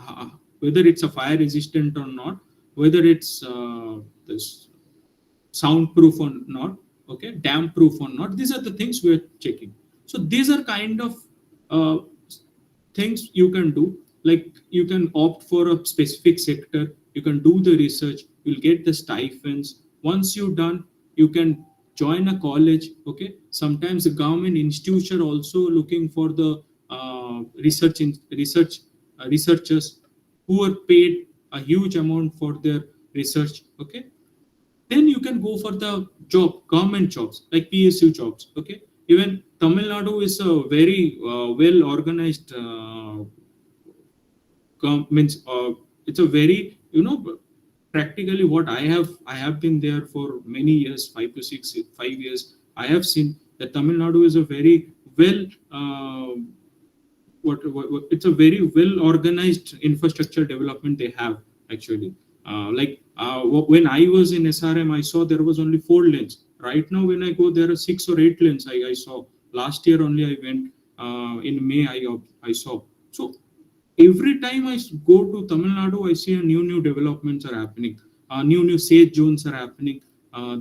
whether it's a fire resistant or not, whether it's this soundproof or not. Okay, damp proof or not. These are the things we are checking. So these are kind of uh, things you can do, like you can opt for a specific sector, you can do the research, you'll get the stipends. Once you're done, you can join a college. Okay, sometimes the government institution also looking for the researchers who are paid a huge amount for their research. Okay, then you can go for the government jobs like PSU jobs. Okay, even Tamil Nadu is a very well organized means it's a very, practically what I have been there for many years, 5 years. I have seen that Tamil Nadu is a very well it's a very well organized infrastructure development they have actually. When I was in SRM, I saw there was only 4 lanes. Right now, when I go, there are 6 or 8 lanes. I saw last year only. I went in May. I saw. So every time I go to Tamil Nadu, I see a new developments are happening. New sage zones are happening.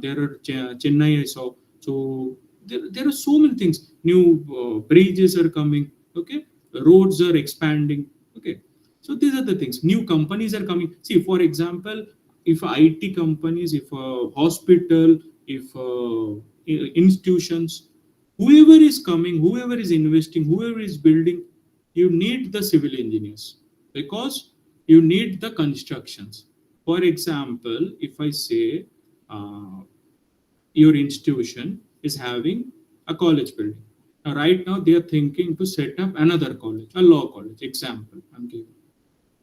There are Chennai. I saw. So there are so many things. New bridges are coming. Okay, roads are expanding. Okay, so these are the things. New companies are coming. See, for example, if IT companies, if a hospital, if institutions, whoever is coming, whoever is investing, whoever is building, you need the civil engineers because you need the constructions. For example, if I say your institution is having a college building. Now, right now, they are thinking to set up another college, a law college, example I'm giving.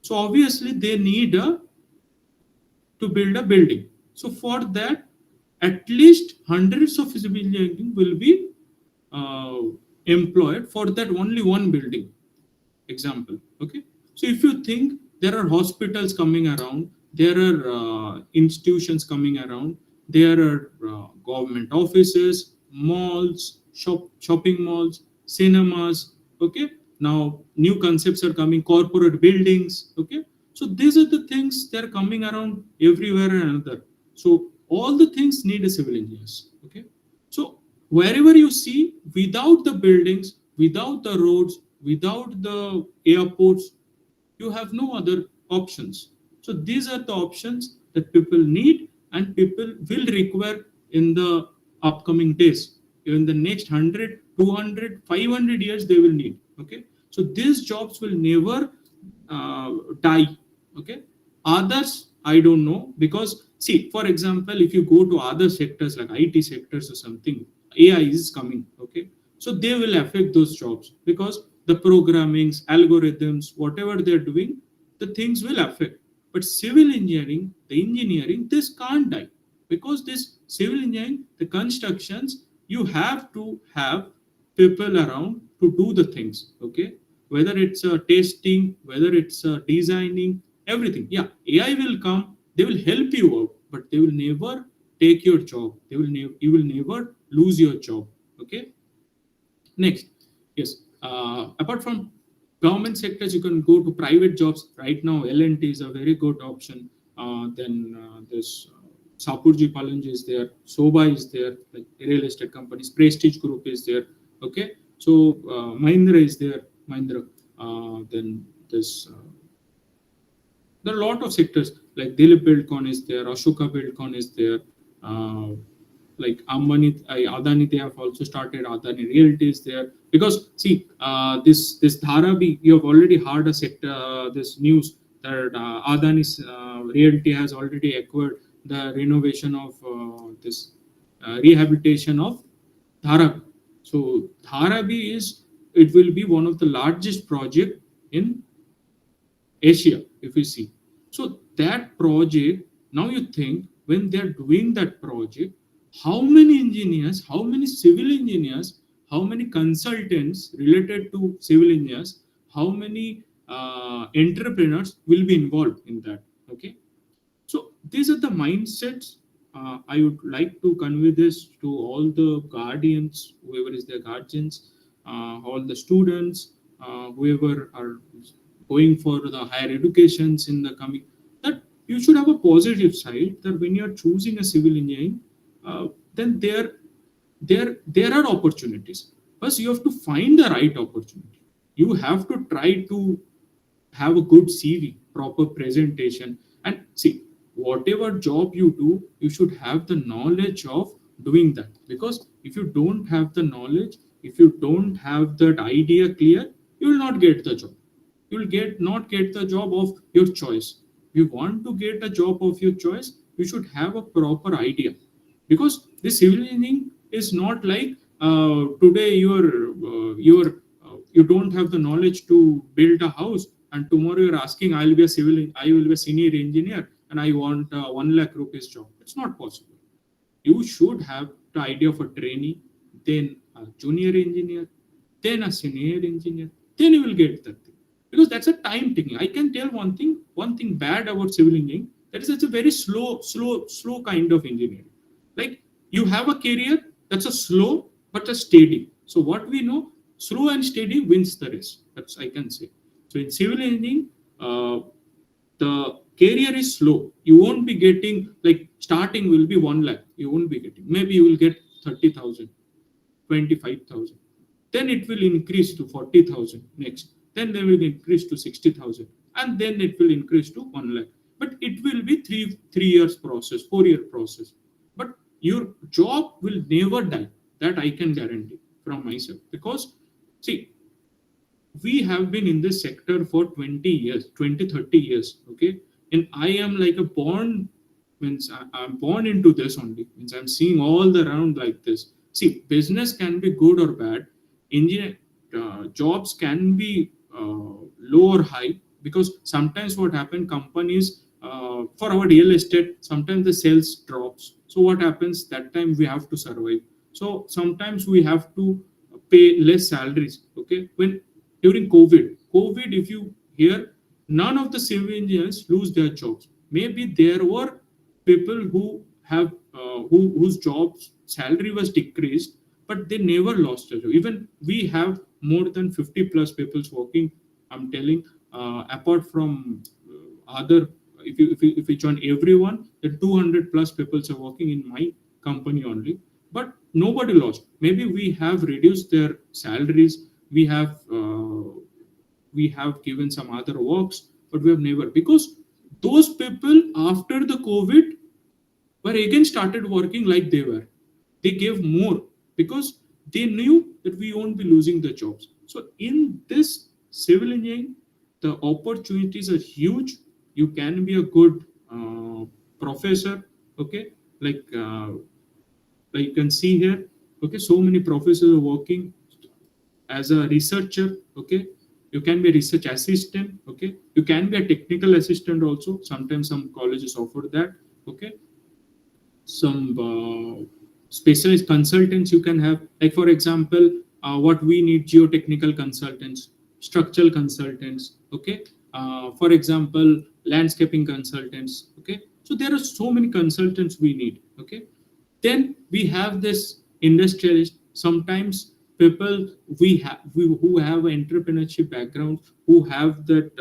So obviously, they need to build a building. So for that, at least hundreds of civil engineering will be employed for that only one building. Example. Okay. So if you think there are hospitals coming around, there are institutions coming around, there are government offices, malls, shopping malls, cinemas. Okay. Now new concepts are coming, corporate buildings. Okay. So these are the things that are coming around everywhere and another. So all the things need a civil engineers. Okay. So wherever you see, without the buildings, without the roads, without the airports, you have no other options. So these are the options that people need and people will require in the upcoming days. In the next 100, 200, 500 years, they will need. Okay. So these jobs will never die. Okay. Others, I don't know, because see, for example, if you go to other sectors like IT sectors or something, AI is coming. Okay. So they will affect those jobs because the programmings, algorithms, whatever they're doing, the things will affect. But civil engineering, the engineering, this can't die because this civil engineering, the constructions, you have to have people around to do the things. Okay, whether it's testing, whether it's designing, everything. Yeah, AI will come, they will help you out, but they will never take your job. You will never lose your job. Okay. Next, yes. Apart from government sectors, you can go to private jobs. Right now, L&T is a very good option. Then this Sapurji Palanj is there, Soba is there, like real estate companies, Prestige Group is there. Okay, so Mahindra is there, Mahindra. Then this there are a lot of sectors like Dilip Buildcon is there, Ashoka Buildcon is there. Like Adani, they have also started Adani Realty is there because see this Dharavi, you have already heard a sector this news that Adani's Realty has already acquired the renovation of this rehabilitation of Dharavi. So Dharavi it will be one of the largest project in Asia, if you see. So that project, now you think when they're doing that project, how many engineers, how many civil engineers, how many consultants related to civil engineers, how many entrepreneurs will be involved in that? Okay. So these are the mindsets. I would like to convey this to all the guardians, whoever is their guardians, all the students, whoever are going for the higher educations in the coming, that you should have a positive side that when you are choosing a civil engineering, then there are opportunities. First, you have to find the right opportunity. you have to try to have a good CV, proper presentation, and see, whatever job you do, you should have the knowledge of doing that. Because if you don't have the knowledge, if you don't have that idea clear, you will not get the job. You will not get the job of your choice. If you want to get a job of your choice, you should have a proper idea. Because the civil engineering is not like today you don't have the knowledge to build a house, and tomorrow you're asking, I will be a senior engineer and I want 1 lakh rupees job. It's not possible. You should have the idea of a trainee, then a junior engineer, then a senior engineer, then you will get that thing. Because that's a time taking. I can tell one thing bad about civil engineering, that is, it's a very slow kind of engineering. Like, you have a career that's a slow but a steady. So what we know, slow and steady wins the race. That's I can say. So in civil engineering, the career is slow. You won't be getting, like, starting will be 1 lakh. You won't be getting. Maybe you will get 30,000, 25,000. Then it will increase to 40,000 next. Then they will increase to 60,000, and then it will increase to 1 lakh. But it will be three years process, 4-year process. But your job will never die. That I can guarantee from myself. Because see, we have been in this sector for 20 years, 20, 30 years. Okay. And I am like a born, means I'm born into this only. Means I'm seeing all the round like this. See, business can be good or bad. Engineer jobs can be low or high, because sometimes what happens, companies for our real estate, sometimes the sales drops. So what happens, that time we have to survive. So sometimes we have to pay less salaries. Okay. When during COVID, if you hear, none of the civil engineers lose their jobs. Maybe there were people who have whose jobs salary was decreased, but they never lost a job. Even we have more than 50 plus people working. I'm telling, apart from other, if you join everyone, the 200 plus people are working in my company only. But nobody lost. Maybe we have reduced their salaries. We have given some other works, but we have never, because those people after the COVID were again started working like they were. They gave more because they knew that we won't be losing the jobs. So in this civil engineering, the opportunities are huge. You can be a good professor. Okay, like you can see here. Okay, so many professors are working as a researcher. Okay, you can be a research assistant. Okay, you can be a technical assistant also. Sometimes some colleges offer that. Okay, some specialized consultants you can have, like for example, what we need, geotechnical consultants, structural consultants. Okay, for example, landscaping consultants. Okay, so there are so many consultants we need. Okay, then we have this industrialist. Sometimes people who have an entrepreneurship background, who have that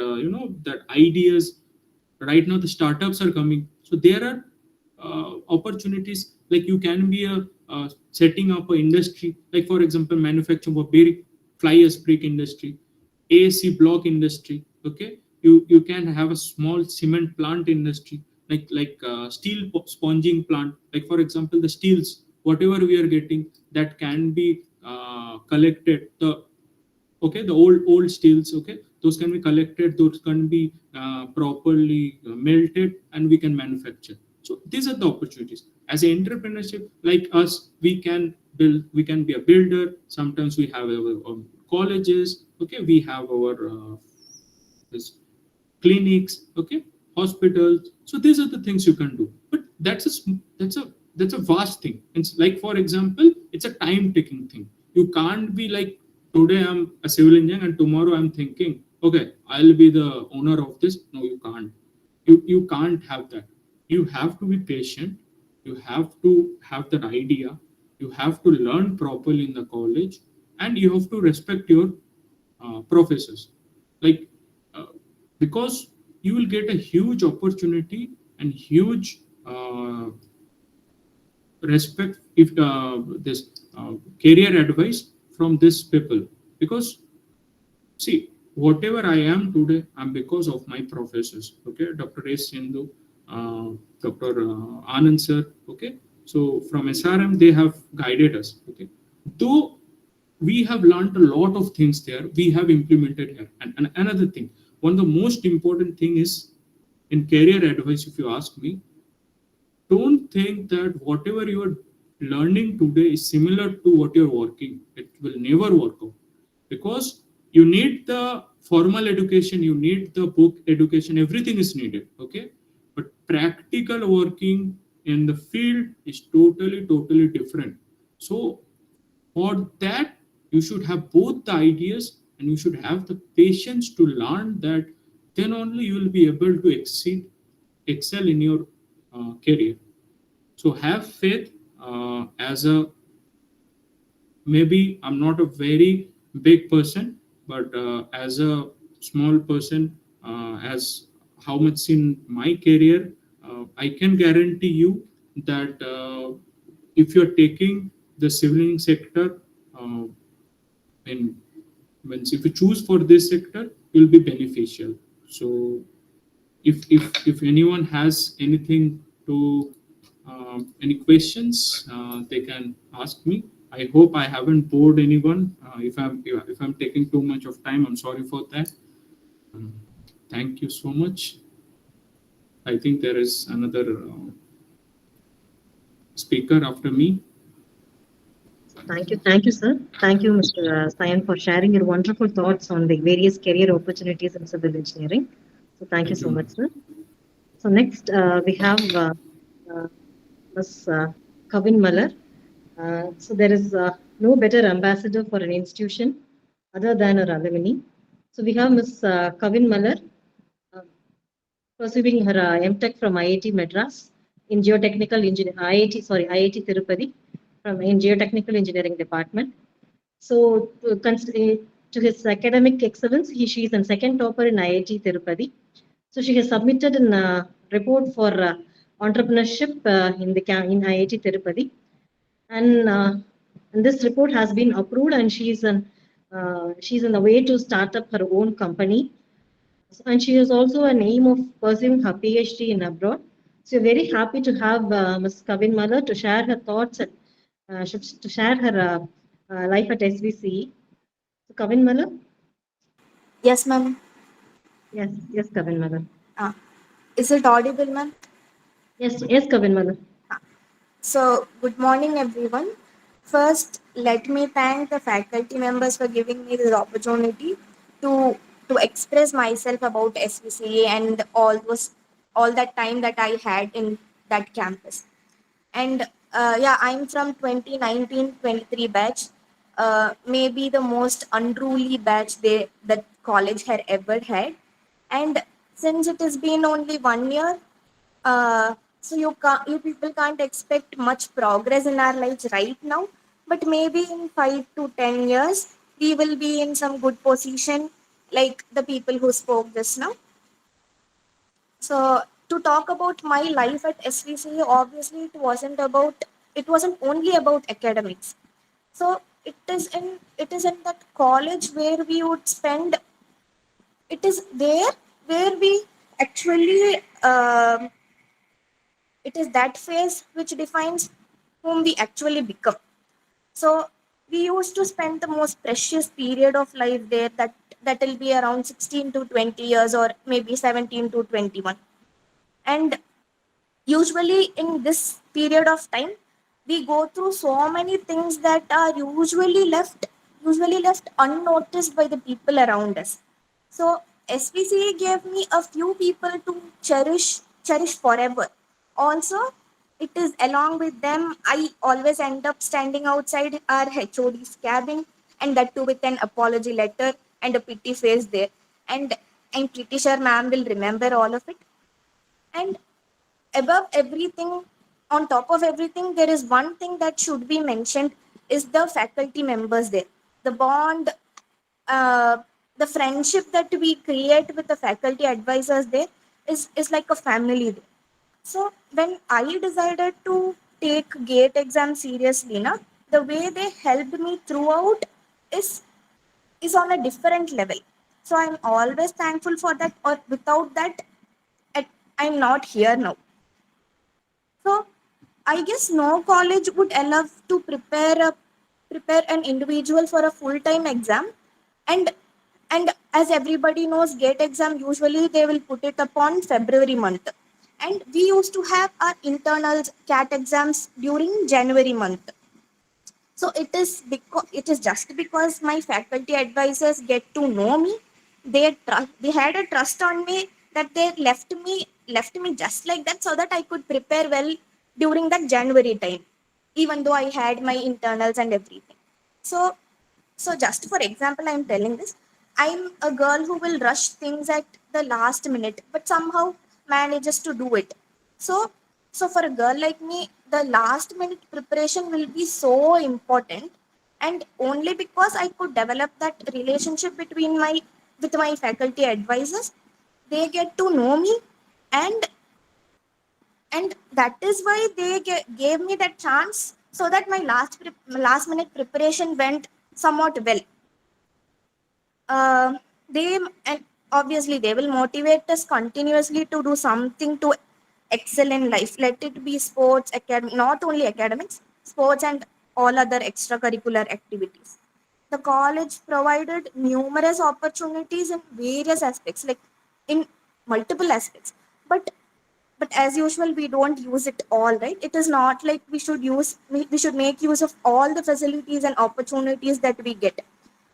that ideas. Right now the startups are coming, so there are opportunities. Like, you can be setting up an industry, like for example, manufacturing of brick, fly ash brick industry, AAC block industry. Okay, you can have a small cement plant industry, like steel sponging plant. Like for example, the steels, whatever we are getting, that can be collected. The old steels. Okay, those can be collected, those can be properly melted, and we can manufacture. So these are the opportunities. As an entrepreneurship, like us, we can build, we can be a builder. Sometimes we have our colleges. Okay, we have our this clinics. Okay, hospitals. So these are the things you can do. But that's a vast thing. It's like, for example, it's a time taking thing. You can't be like, today I'm a civil engineer and tomorrow I'm thinking, okay, I'll be the owner of this. No, you can't. You can't have that. You have to be patient. You have to have that idea. You have to learn properly in the college, and you have to respect your professors. Like, because you will get a huge opportunity and huge respect if this career advice from these people. Because See, whatever I am today, I'm because of my professors. Okay, Dr. S. Sindhu, Dr. Anand sir. Okay, so from SRM they have guided us. Okay, though we have learned a lot of things there, we have implemented here. And another thing, one of the most important thing is in career advice. If you ask me, don't think that whatever you are learning today is similar to what you're working. It will never work out, because you need the formal education, you need the book education, everything is needed. Okay, but practical working in the field is totally different. So for that, you should have both the ideas, and you should have the patience to learn that. Then only you will be able to excel in your career. So have faith. As a, maybe I'm not a very big person, but as a small person, as how much in my career, I can guarantee you that if you're taking the civil engineering sector, uh, and means if you choose for this sector, you'll be beneficial. So if anyone has anything to any questions, they can ask me. I hope I haven't bored anyone. If I'm taking too much of time, I'm sorry for that. Um, Thank you so much. I think there is another speaker after me. Thank you, sir. Thank you, Mr. Sayan, for sharing your wonderful thoughts on the various career opportunities in civil engineering. So thank you Thank so you, much, ma'am. sir. So next we have uh, Ms. Kavin Malar. So there is no better ambassador for an institution other than her alumni. So we have Ms. Kavin Malar uh, pursuing her MTech from IIT Madras in geotechnical engineering, IIT Tirupati from in geotechnical engineering department. So to his academic excellence, she is a second topper in IIT Tirupati. So she has submitted a report for entrepreneurship in IIT Tirupati, and this report has been approved, and she's on the way to start up her own company, and she has also an aim of pursuing her PhD in abroad. So we're very happy to have Ms. Kavin Mother to share her thoughts and to share her life at SVC. So Kavin Mother? Yes, ma'am. Yes, Kavin Mother. Is it audible, ma'am? Yes, Kavin Mother. So, good morning, everyone. First, let me thank the faculty members for giving me this opportunity to to express myself about SVCA and all that time that I had in that campus. And yeah, I'm from 2019-23 batch. Maybe the most unruly batch that college had ever had. And since it has been only 1 year, so you people can't expect much progress in our lives right now. But maybe in 5 to 10 years, we will be in some good position, like the people who spoke just now. So to talk about my life at SVC, obviously it wasn't only about academics. So it is in that college where we would spend. It is there where we actually it is that phase which defines whom we actually become. So we used to spend the most precious period of life there, that will be around 16 to 20 years, or maybe 17 to 21. And usually in this period of time, we go through so many things that are usually left unnoticed by the people around us. So SPCA gave me a few people to cherish forever. Also, it is along with them I always end up standing outside our HOD's cabin, and that too with an apology letter and a pity face there. And I'm pretty sure ma'am will remember all of it. And above everything, on top of everything, there is one thing that should be mentioned, is the faculty members there. The bond, uh, the friendship that we create with the faculty advisors there is like a family there. So when I decided to take gate exam seriously, na, the way they helped me throughout is is on a different level. So I'm always thankful for that, or without that, I'm not here now. So I guess no college would allow to prepare an individual for a full-time exam, and as everybody knows, GATE exam usually they will put it upon February month, and we used to have our internals CAT exams during January month. So it is just because my faculty advisors get to know me. They had a trust on me that they left me just like that so that I could prepare well during that January time, even though I had my internals and everything. So just for example, I'm telling this. I'm a girl who will rush things at the last minute, but somehow manages to do it. So, for a girl like me, the last minute preparation will be so important, and only because I could develop that relationship with my faculty advisors, they get to know me, and that is why they gave me that chance, so that my last minute preparation went somewhat well. uh, they and obviously they will motivate us continuously to do something to excel in life. Let it be sports, not only academics, sports, and all other extracurricular activities. The college provided numerous opportunities in various aspects, like in multiple aspects. But as usual, we don't use it all, right? It is not like we should make use of all the facilities and opportunities that we get,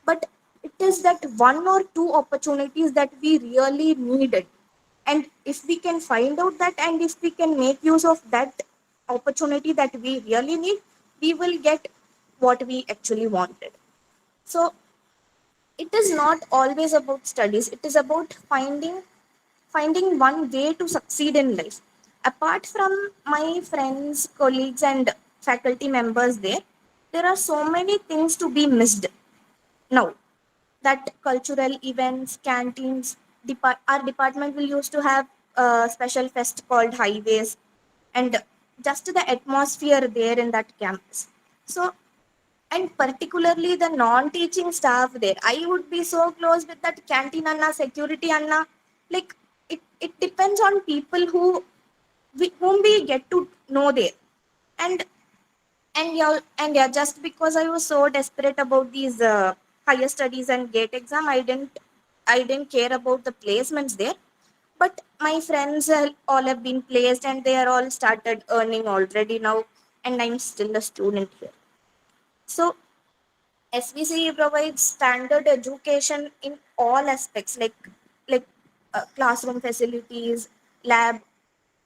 but it is that one or two opportunities that we really needed. And if we can find out that, and if we can make use of that opportunity that we really need, we will get what we actually wanted. So it is not always about studies, it is about finding one way to succeed in life. Apart from my friends, colleagues, and faculty members, there are so many things to be missed now. That cultural events, canteens, our department will used to have a special fest called highways, and just the atmosphere there in that campus. So, and particularly the non-teaching staff there, I would be so close with that canteen anna, security anna. Like, it depends on people whom we get to know there. And yeah, just because I was so desperate about these higher studies and GATE exam, I didn't care about the placements there. But my friends all have been placed, and they are all started earning already now, and I'm still a student here. So SVCE provides standard education in all aspects, like classroom facilities, lab.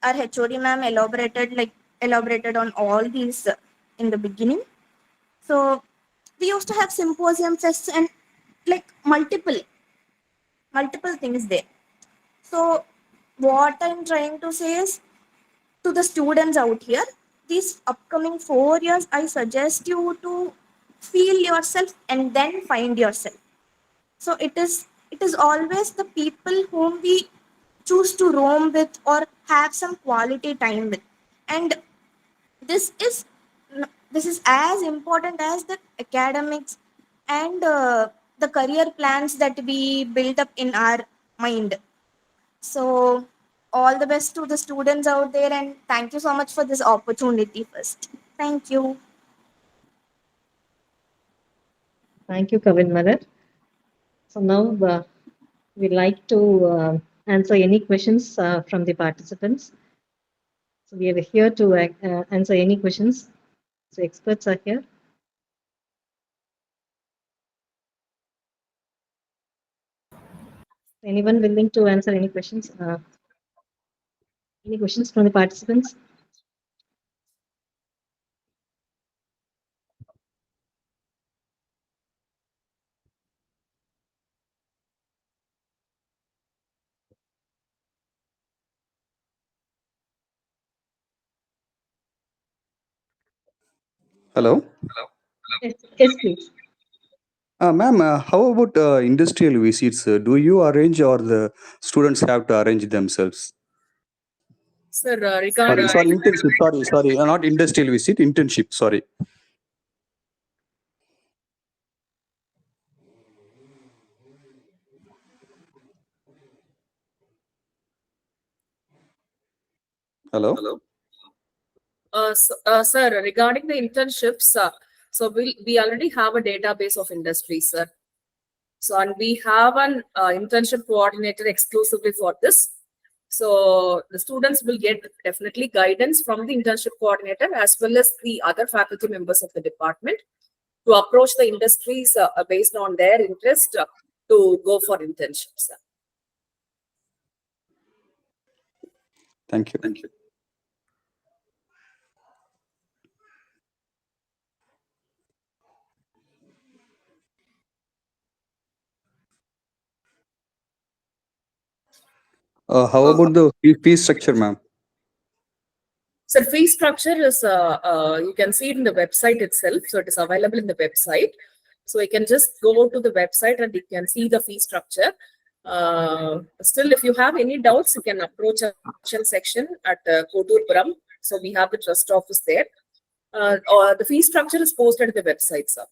Our HOD ma'am elaborated on all these in the beginning. So we used to have symposium fests and like multiple things there. So what I'm trying to say is, to the students out here, these upcoming 4 years, I suggest you to feel yourself and then find yourself. So it is always the people whom we choose to roam with or have some quality time with. And this is this is as important as the academics and the career plans that we build up in our mind. So all the best to the students out there, and thank you so much for this opportunity first. Thank you. Thank you, Kavin Marar. So now we'd like to answer any questions from the participants. So we are here to answer any questions. So experts are here. Anyone willing to answer any questions? Any questions from the participants? Hello. Yes, please. Ma'am, how about industrial visits? Do you arrange or the students have to arrange themselves? Sir, Sorry, regarding internship. Sorry, not industrial visit, internship. Sorry. Hello? Sir, regarding the internships, so we already have a database of industry, sir. So, and we have an internship coordinator exclusively for this. So the students will get definitely guidance from the internship coordinator as well as the other faculty members of the department to approach the industries based on their interest to go for internships. Thank you. How about the fee structure, ma'am? So fee structure is, you can see it in the website itself. So it is available in the website. So you can just go to the website and you can see the fee structure. Still, if you have any doubts, you can approach our section at Kodurpuram. So we have the trust office there. Or the fee structure is posted at the website, sir.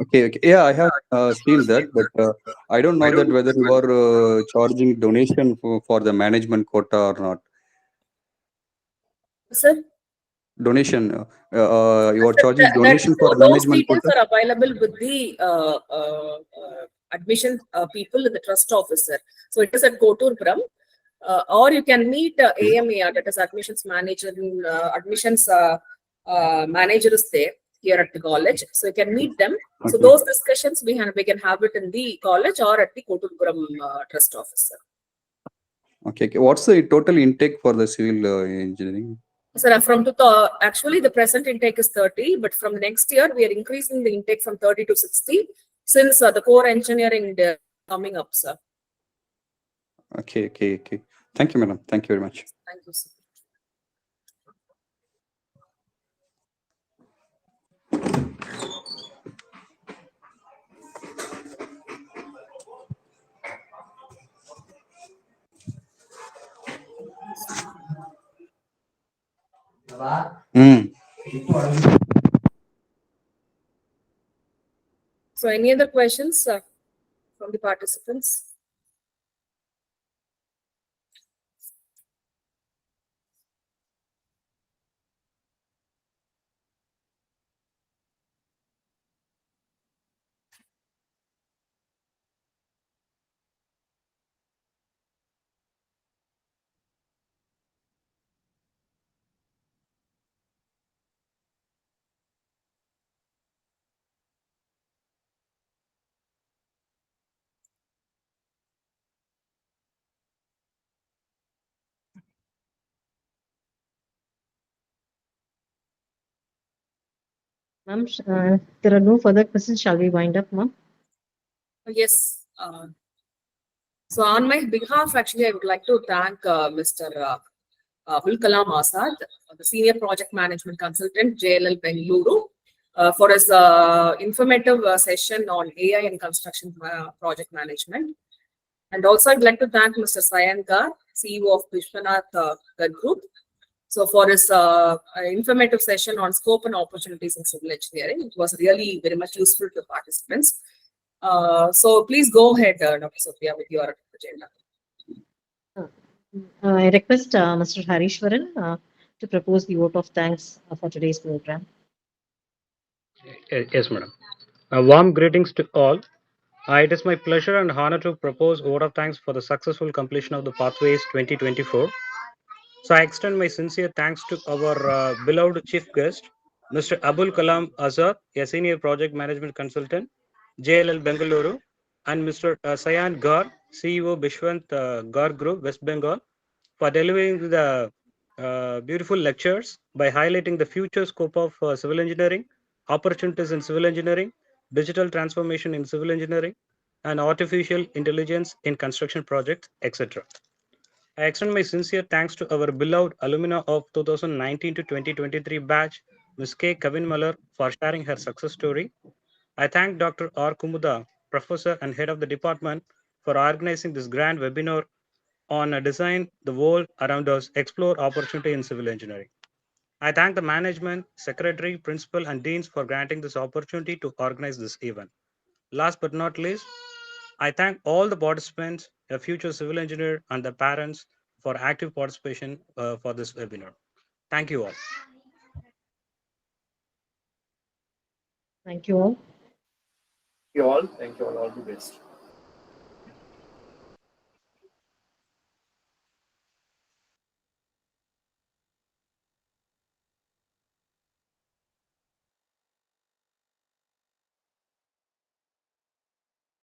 Okay. Yeah, I have seen that, but I don't know that whether you are charging donation for the management quota or not. Sir? Donation. You are charging donation for those management details quota? are available with the admission people in the trust officer. So it is at Koturpuram. Or you can meet AMA, that is admissions manager, admissions manager is there here at the college. So you can meet them. So those discussions we can have it in the college or at the Koturpuram trust officer. Okay. What's the total intake for the civil engineering? Sir, actually the present intake is 30, but from next year we are increasing the intake from 30 to 60 since the core engineering is coming up, sir. Okay. Thank you, madam. Thank you very much. Thank you, sir. So any other questions from the participants? Ma'am, there are no further questions. Shall we wind up, ma'am? Yes. So on my behalf, actually, I would like to thank Mr. Abul Kalam Asad, the Senior Project Management Consultant, JLL Bengaluru, for his informative session on AI and construction project management. And also, I'd like to thank Mr. Sayan Gar, CEO of Vishwanath Group, so for his informative session on scope and opportunities in civil engineering. It was really very much useful to participants. So please go ahead, Dr. Sophia, with your agenda. I request Mr. Harishwaran to propose the vote of thanks for today's program. Yes, madam. Warm greetings to all. It is my pleasure and honor to propose vote of thanks for the successful completion of the Pathways 2024. So I extend my sincere thanks to our beloved chief guest, Mr. Abul Kalam Azad, a senior project management consultant, JLL Bengaluru, and Mr. Sayan Gar, CEO Bishwant Gar Group, West Bengal, for delivering the beautiful lectures by highlighting the future scope of civil engineering, opportunities in civil engineering, digital transformation in civil engineering, and artificial intelligence in construction projects, etc. I extend my sincere thanks to our beloved alumna of 2019 to 2023 batch, Ms. K. Kavin Malar, for sharing her success story. I thank Dr. R. Kumuda, Professor and Head of the Department, for organizing this grand webinar on Design the World Around Us, Explore Opportunity in Civil Engineering. I thank the management, secretary, principal, and deans for granting this opportunity to organize this event. Last but not least, I thank all the participants, a future civil engineer, and their parents for active participation for this webinar. Thank you all. Thank you all. Thank you all the best.